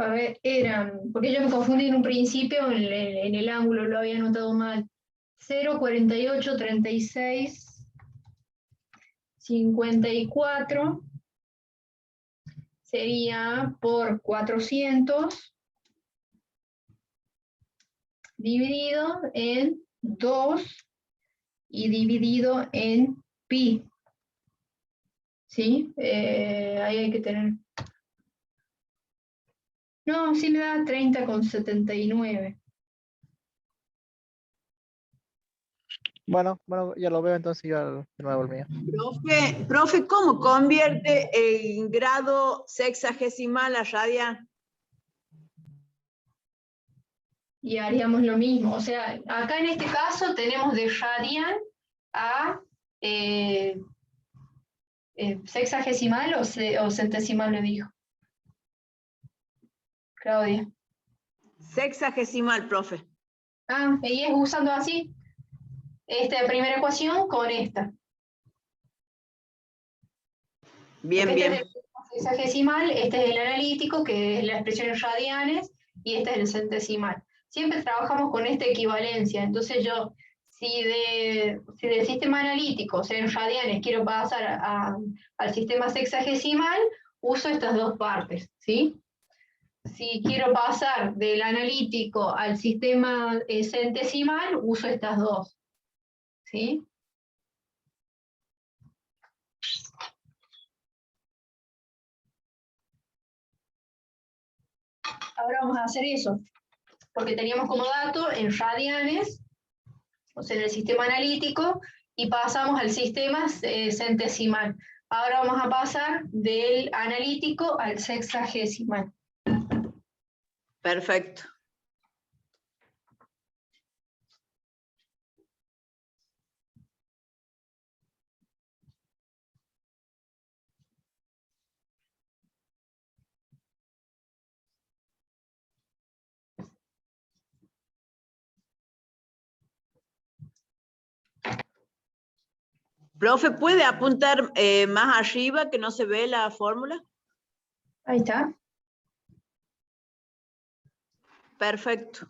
A ver, eran, porque yo me confundí en un principio, en el ángulo lo había anotado mal. 0, 48, 36, 54, sería por 400 dividido en 2 y dividido en pi. ¿Sí? Ahí hay que tener... No, sí me da 30,79. Bueno, ya lo veo, entonces yo de nuevo el mío. Profe, ¿cómo convierte en grado sexagesimal a radian? Y haríamos lo mismo. O sea, acá en este caso tenemos de radian a sexagesimal o centesimal, le dijo Claudia. Sexagesimal, profe. Ah, y es usando así esta primera ecuación con esta. Bien, Porque bien. este es el sexagesimal, este es el analítico, que es la expresión en radianes, y este es el centesimal. Siempre trabajamos con esta equivalencia. Entonces yo, si del sistema analítico, o sea, en radianes, quiero pasar al sistema sexagesimal, uso estas dos partes, ¿sí? Si quiero pasar del analítico al sistema centesimal, uso estas dos, ¿sí? Ahora vamos a hacer eso, porque teníamos como dato en radianes, o sea, en el sistema analítico, y pasamos al sistema centesimal. Ahora vamos a pasar del analítico al sexagesimal. Perfecto. Profe, ¿puede apuntar más arriba que no se ve la fórmula? Ahí está. Perfecto.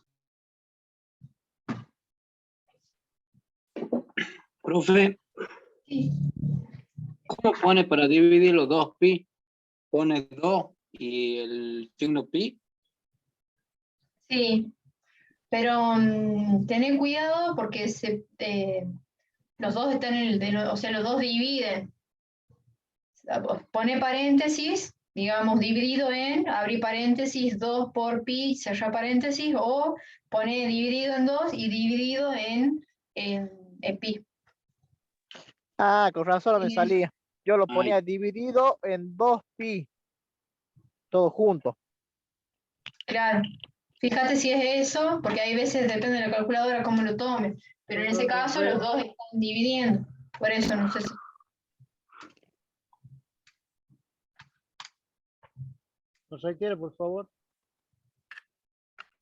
Profe, Sí. ¿cómo pone para dividir los 2pi? Pone 2 y el signo pi. Sí, pero tened cuidado porque los dos están o sea, los dos dividen. Pone paréntesis, digamos, dividido en, abrir paréntesis, 2 por pi, cerrar paréntesis, o pone dividido en 2 y dividido en pi. Ah, con razón me salía. Yo lo Ay, ponía dividido en 2pi, todo junto. Claro. Fíjate si es eso, porque hay veces depende de la calculadora cómo lo tome, pero en ese caso los dos están dividiendo. Por eso no sé si... ¿Nos requiere, por favor?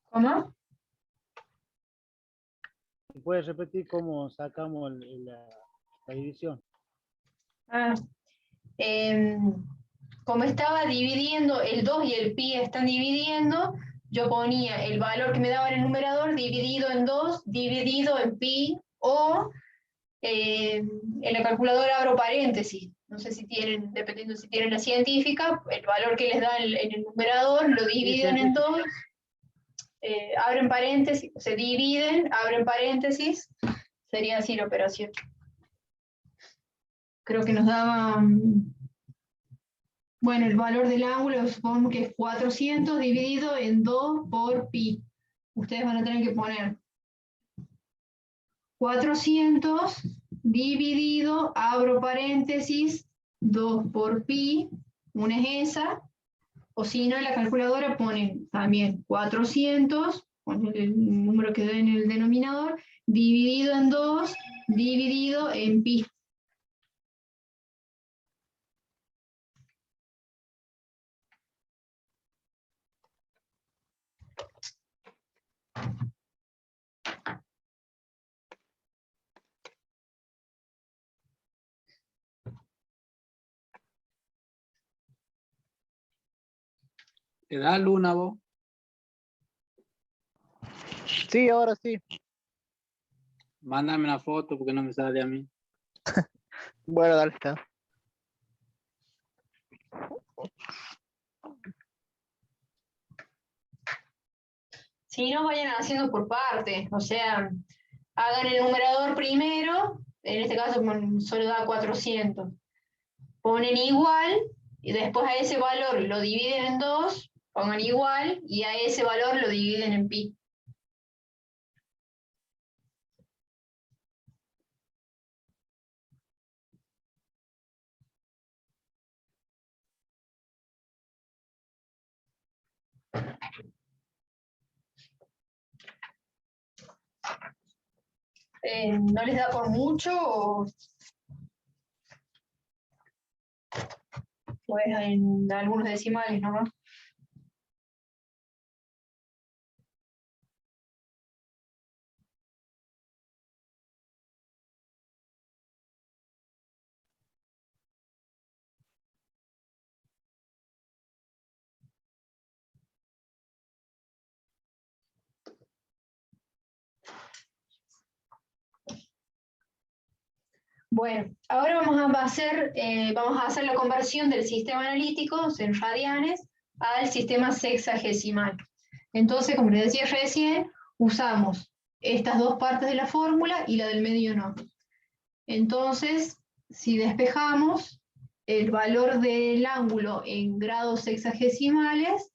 ¿Cómo? ¿Puedes repetir cómo sacamos la división. Como estaba dividiendo, el 2 y el pi están dividiendo, yo ponía el valor que me daba en el numerador dividido en 2, dividido en pi, o en la calculadora abro paréntesis. No sé si tienen, dependiendo si tienen la científica, el valor que les da en el numerador lo dividen en 2, abren paréntesis, se dividen, abren paréntesis, sería así la operación. Creo que nos daba, bueno, el valor del ángulo, supongamos que es 400 dividido en 2 por pi. Ustedes van a tener que poner 400 dividido, abro paréntesis, 2 por pi, una es esa, o si no, en la calculadora ponen también 400, ponen el número que da en el denominador, dividido en 2, dividido en pi. ¿Te da luna vos? Sí, ahora sí. Mándame una foto porque no me sale a mí. Bueno, dale, está. Si no, vayan haciendo por parte, o sea, hagan el numerador primero, en este caso solo da 400. Ponen igual, y después a ese valor lo dividen en 2, pongan igual, y a ese valor lo dividen en pi. ¿No les da por mucho o pues en algunos decimales nomás? Bueno, ahora vamos a hacer la conversión del sistema analítico en radianes al sistema sexagesimal. Entonces, como les decía recién, usamos estas dos partes de la fórmula y la del medio no. Entonces, si despejamos el valor del ángulo en grados sexagesimales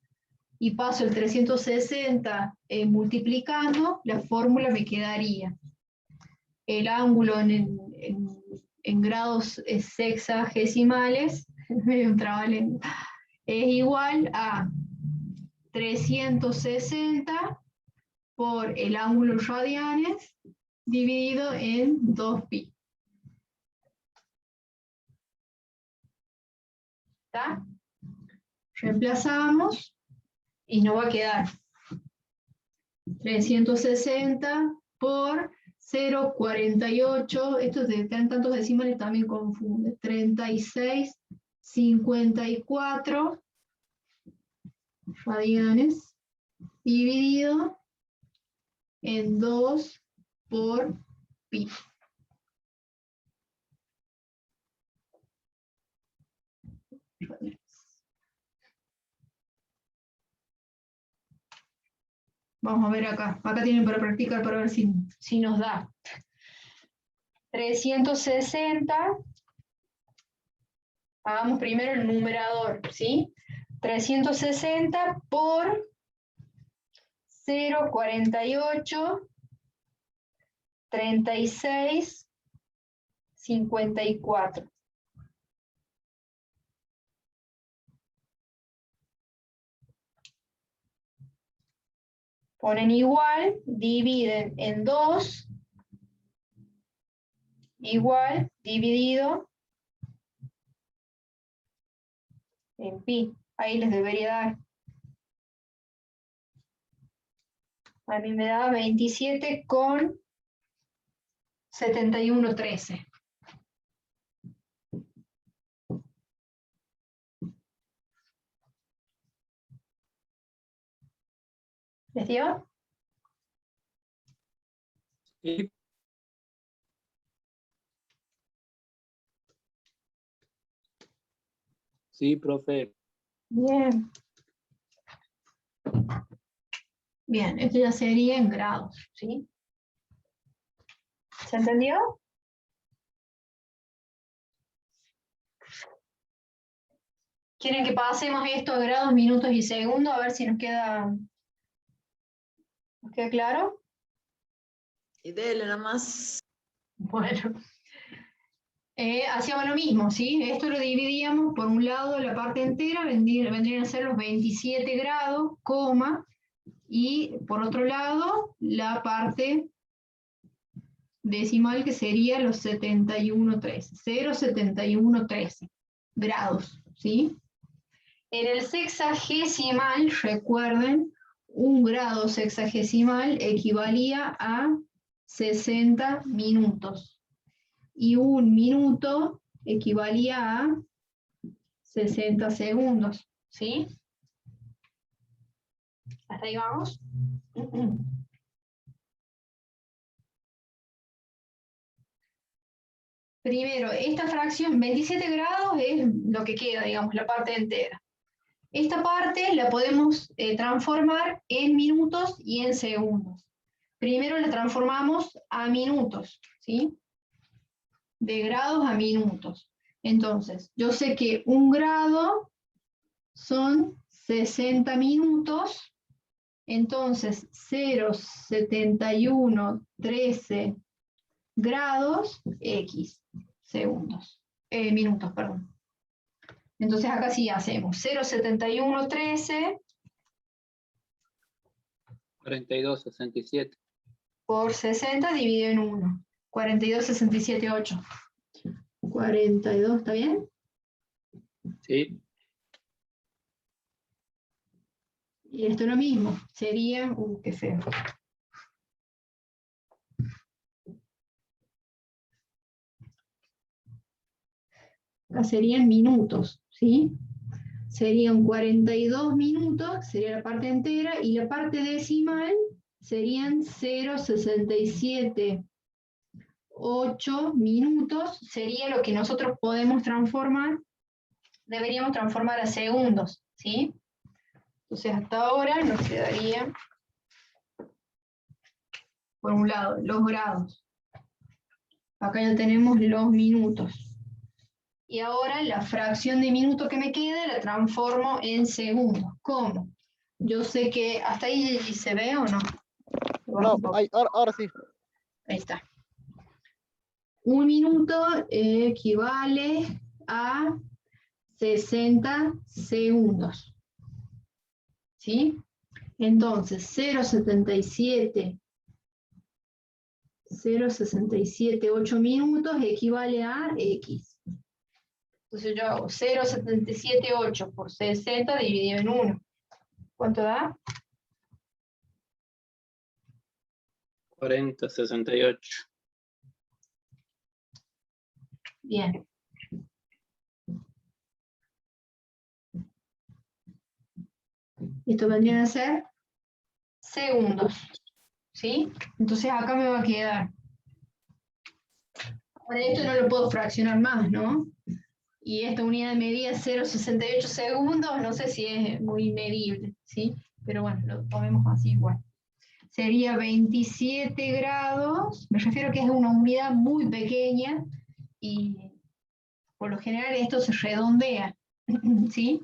y paso el 360 multiplicando, la fórmula me quedaría el ángulo en grados sexagesimales es igual a 360 por el ángulo en radianes dividido en 2pi. ¿Está? Reemplazamos y nos va a quedar 360 por 0,48, estos de tantos decimales también confunde, 36,54 radianes dividido en 2 por pi. Vamos a ver acá. Acá tienen para practicar para ver si nos da. 360. Hagamos primero el numerador, ¿sí? 360 por 0,48, 36,54. Ponen igual, dividen en 2, igual, dividido en pi. Ahí les debería dar. A mí me da 27,7113. ¿Les dio? Sí. Sí, profe. Bien. Bien, esto ya sería en grados, ¿sí? ¿Se entendió? ¿Quieren que pasemos esto a grados, minutos y segundos? A ver si nos queda claro. Y dele nomás. Bueno. Hacíamos lo mismo, ¿sí? Esto lo dividíamos, por un lado, la parte entera vendrían a ser los 27 grados, coma, y por otro lado, la parte decimal que sería los 71,13, 0,7113 grados, ¿sí? En el sexagesimal, recuerden, un grado sexagesimal equivalía a 60 minutos. Y un minuto equivalía a 60 segundos, ¿sí? ¿Hasta ahí vamos? Primero, esta fracción, 27 grados, es lo que queda, digamos, la parte entera. Esta parte la podemos transformar en minutos y en segundos. Primero la transformamos a minutos, ¿sí? De grados a minutos. Entonces, yo sé que un grado son 60 minutos, entonces 0,7113 grados X segundos, minutos, perdón. Entonces acá sí hacemos 0,7113 42,67. por 60 dividido en 1. 42,67,8. 42, ¿está bien? Sí. Y esto es lo mismo, sería, qué feo. Acá serían minutos, ¿sí? Serían 42 minutos, sería la parte entera, y la parte decimal serían 0,67,8 minutos, sería lo que nosotros podemos transformar, deberíamos transformar a segundos, ¿sí? Entonces hasta ahora nos quedaría, por un lado, los grados. Acá ya tenemos los minutos. Y ahora la fracción de minuto que me queda la transformo en segundos. ¿Cómo? Yo sé que hasta ahí se ve o no. No, ahora sí. Ahí está. Un minuto equivale a 60 segundos. ¿Sí? Entonces, 0,67,8 minutos equivale a X. Entonces yo hago 0,778 por 60 dividido en 1. ¿Cuánto da? 40,68. Bien. Esto vendría a ser segundos. ¿Sí? Entonces acá me va a quedar. Ahora esto no lo puedo fraccionar más, ¿no? Y esta unidad de medida es 0,68 segundos, no sé si es muy medible, ¿sí? Pero bueno, lo tomemos así igual. Sería 27 grados, me refiero a que es una unidad muy pequeña y por lo general esto se redondea, ¿sí?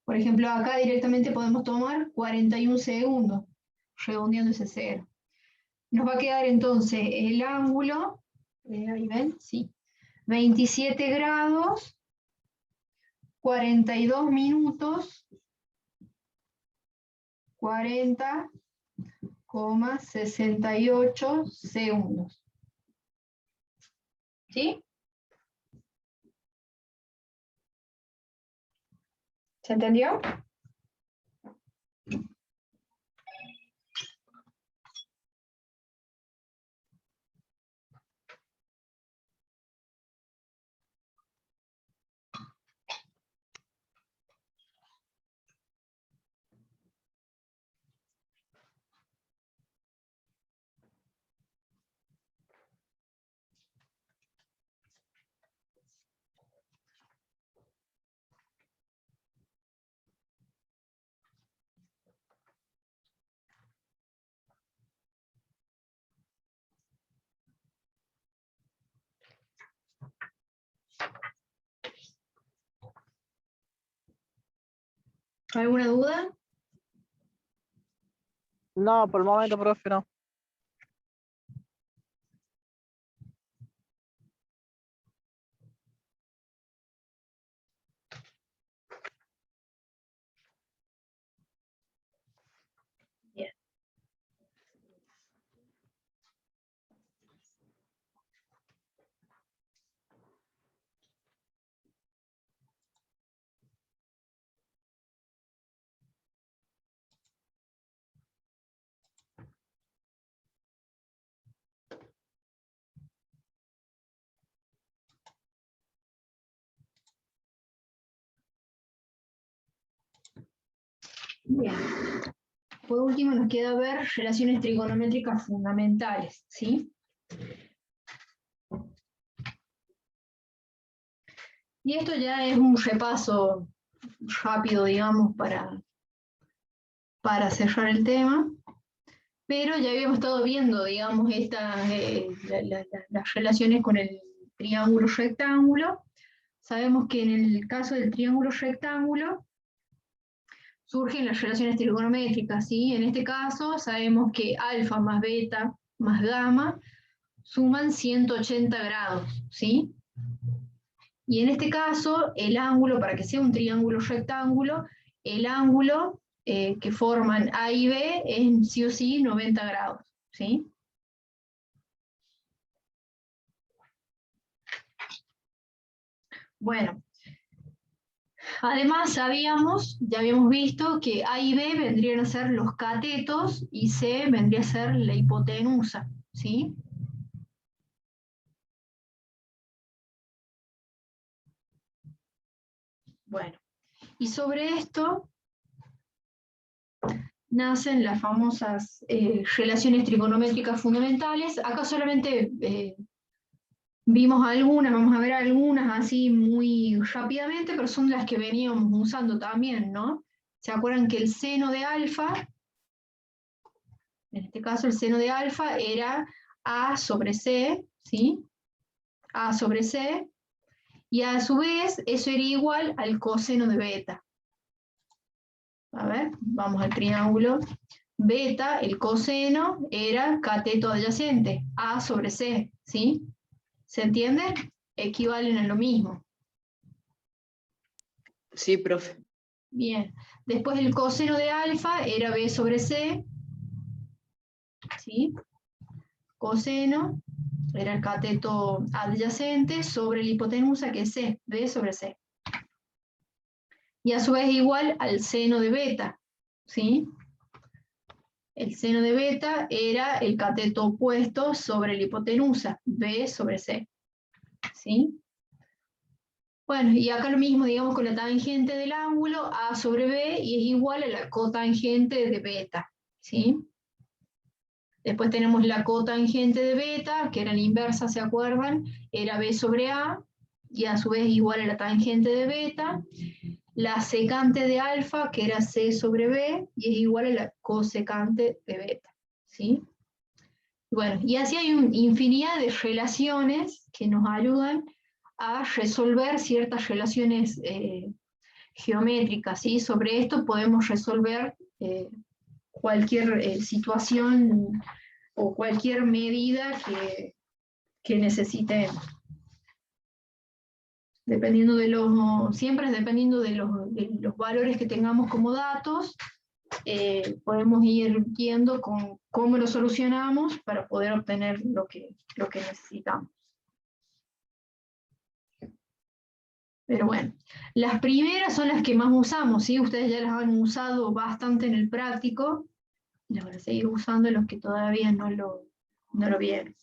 Por ejemplo, acá directamente podemos tomar 41 segundos, redondeando ese cero. Nos va a quedar entonces el ángulo, ahí ven, sí, 27 grados, 42 minutos, 40,68 segundos. ¿Sí? ¿Se entendió? ¿Alguna duda? No, por el momento, profe, no. Bien. Bien. Por último nos queda ver relaciones trigonométricas fundamentales, ¿sí? Y esto ya es un repaso rápido, digamos, para cerrar el tema, pero ya habíamos estado viendo, digamos, las relaciones con el triángulo rectángulo. Sabemos que en el caso del triángulo rectángulo surgen las relaciones trigonométricas, ¿sí? En este caso sabemos que alfa más beta más gamma suman 180 grados, ¿sí? Y en este caso, el ángulo, para que sea un triángulo rectángulo, el ángulo que forman A y B es sí o sí 90 grados, ¿sí? Bueno, además ya habíamos visto que A y B vendrían a ser los catetos y C vendría a ser la hipotenusa, ¿sí? Bueno, y sobre esto nacen las famosas relaciones trigonométricas fundamentales. Acá solamente vimos algunas, vamos a ver algunas así muy rápidamente, pero son las que veníamos usando también, ¿no? ¿Se acuerdan que el seno de alfa, en este caso el seno de alfa era A sobre C, ¿sí? A sobre C, y a su vez eso era igual al coseno de beta. A ver, vamos al triángulo beta, el coseno era cateto adyacente, A sobre C, ¿sí? ¿Se entiende? Equivalen a lo mismo. Sí, profe. Bien. Después el coseno de alfa era B sobre C, ¿sí? Coseno era el cateto adyacente sobre la hipotenusa, que es C, B sobre C. Y a su vez igual al seno de beta, ¿sí? El seno de beta era el cateto opuesto sobre la hipotenusa, B sobre C, ¿sí? Bueno, y acá lo mismo, digamos, con la tangente del ángulo, A sobre B, y es igual a la cotangente de beta, ¿sí? Después tenemos la cotangente de beta, que era la inversa, ¿se acuerdan? Era B sobre A, y a su vez igual a la tangente de beta. La secante de alfa, que era C sobre B, y es igual a la cosecante de beta, ¿sí? Bueno, y así hay una infinidad de relaciones que nos ayudan a resolver ciertas relaciones geométricas, ¿sí? Sobre esto podemos resolver cualquier situación o cualquier medida que necesitemos. Dependiendo siempre es dependiendo de los valores que tengamos como datos, podemos ir viendo cómo lo solucionamos para poder obtener lo que necesitamos. Pero bueno, las primeras son las que más usamos, ¿sí? Ustedes ya las han usado bastante en el práctico, y las van a seguir usando los que todavía no lo vieron.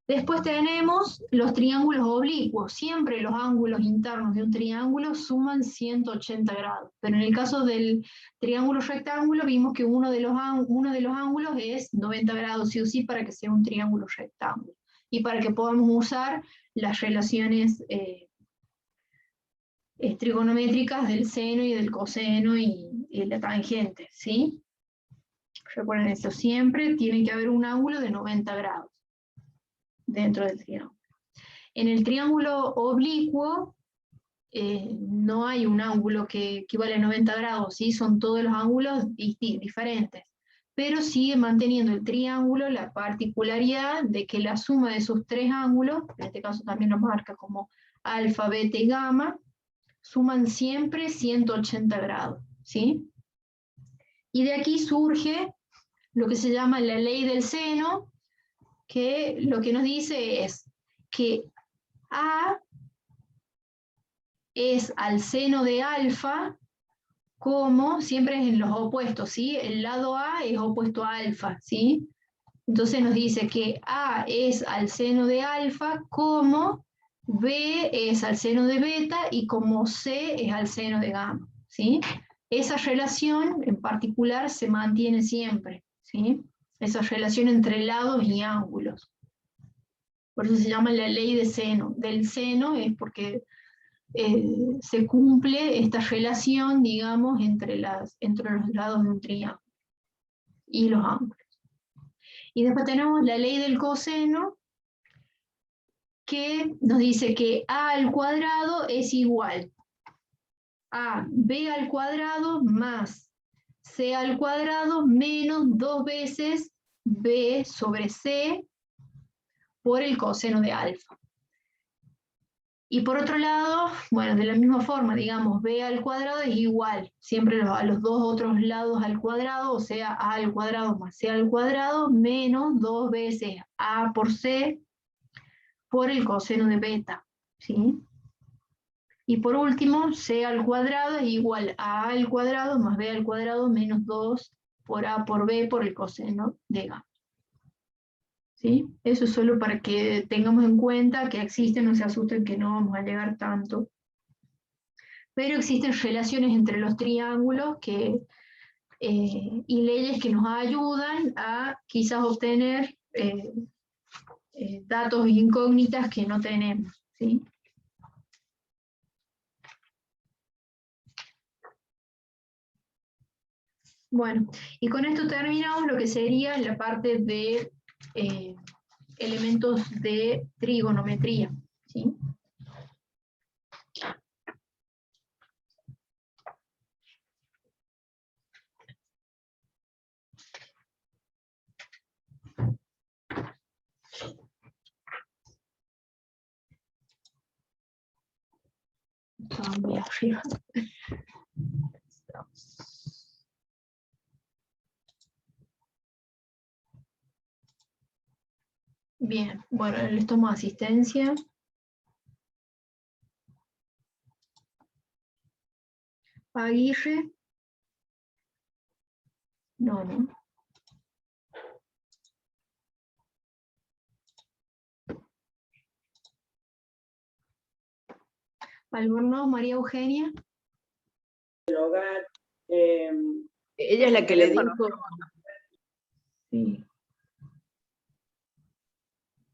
Después tenemos los triángulos oblicuos. Siempre los ángulos internos de un triángulo suman 180 grados. Pero en el caso del triángulo rectángulo vimos que uno de los ángulos es 90 grados sí o sí para que sea un triángulo rectángulo. Y para que podamos usar las relaciones trigonométricas del seno y del coseno y la tangente, ¿sí? Recuerden eso, siempre tiene que haber un ángulo de 90 grados dentro del triángulo. En el triángulo oblicuo no hay un ángulo que equivale a 90 grados, ¿sí? Son todos los ángulos diferentes, pero sigue manteniendo el triángulo la particularidad de que la suma de esos tres ángulos, en este caso también lo marca como alfa, beta y gamma, suman siempre 180 grados, ¿sí? Y de aquí surge lo que se llama la ley del seno, que lo que nos dice es que A es al seno de alfa, como siempre es en los opuestos, ¿sí? El lado A es opuesto a alfa, ¿sí? Entonces nos dice que A es al seno de alfa, como B es al seno de beta y como C es al seno de gamma, ¿sí? Esa relación en particular se mantiene siempre, ¿sí? Esa relación entre lados y ángulos. Por eso se llama la ley de seno. Del seno es porque se cumple esta relación, digamos, entre los lados de un triángulo y los ángulos. Y después tenemos la ley del coseno, que nos dice que a al cuadrado es igual a b al cuadrado más c al cuadrado menos 2 veces b sobre c por el coseno de alfa. Y por otro lado, bueno, de la misma forma, digamos, b al cuadrado es igual, siempre a los dos otros lados al cuadrado, o sea, a al cuadrado más c al cuadrado, menos 2 veces a por c por el coseno de beta, ¿sí? Y por último, c al cuadrado es igual a al cuadrado más b al cuadrado menos 2 por a por b por el coseno de gamma. ¿Sí? Eso es solo para que tengamos en cuenta que existen, no se asusten que no vamos a llegar tanto. Pero existen relaciones entre los triángulos y leyes que nos ayudan a quizás obtener datos incógnitas que no tenemos, ¿sí? Bueno, y con esto terminamos lo que sería la parte de elementos de trigonometría, ¿sí? Cambia arriba. Bien, bueno, les tomo asistencia. Aguirre. No, no. Albornoz, María Eugenia. Ella es la que le dijo. Sí.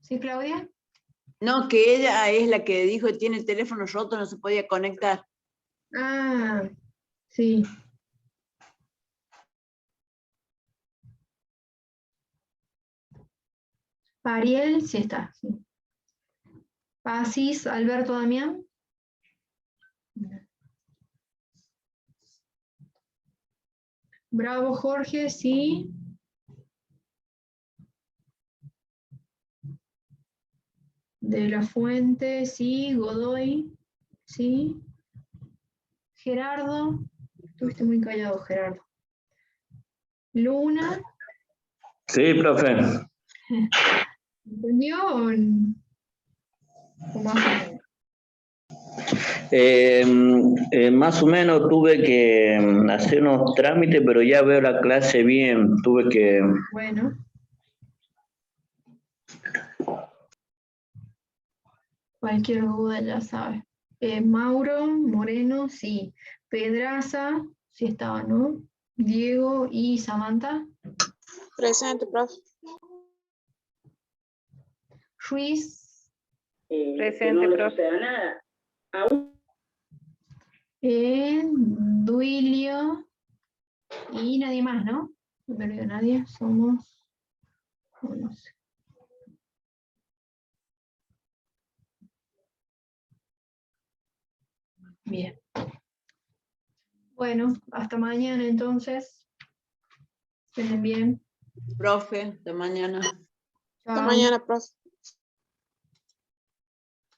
¿Sí, Claudia? No, que ella es la que dijo que tiene el teléfono roto, no se podía conectar. Ah, sí. Ariel, sí está. Sí. Pasis, Alberto Damián. Bravo, Jorge, sí. De la Fuente, sí. Godoy, sí. Gerardo, estuviste muy callado, Gerardo. Luna. Sí, profe. ¿Entendió o más o menos? Más o menos tuve que hacer unos trámites, pero ya veo la clase bien. Tuve que... Bueno. Cualquier duda ya sabe. Mauro, Moreno, sí. Pedraza, sí estaba, ¿no? Diego y Samantha. Presente, profe. Ruiz. Presente, profe. Duilio. Y nadie más, ¿no? No me olvido nadie. Somos... No sé. Bien. Bueno, hasta mañana entonces. Estén bien. Profe, de mañana. Hasta Chao. mañana, profe.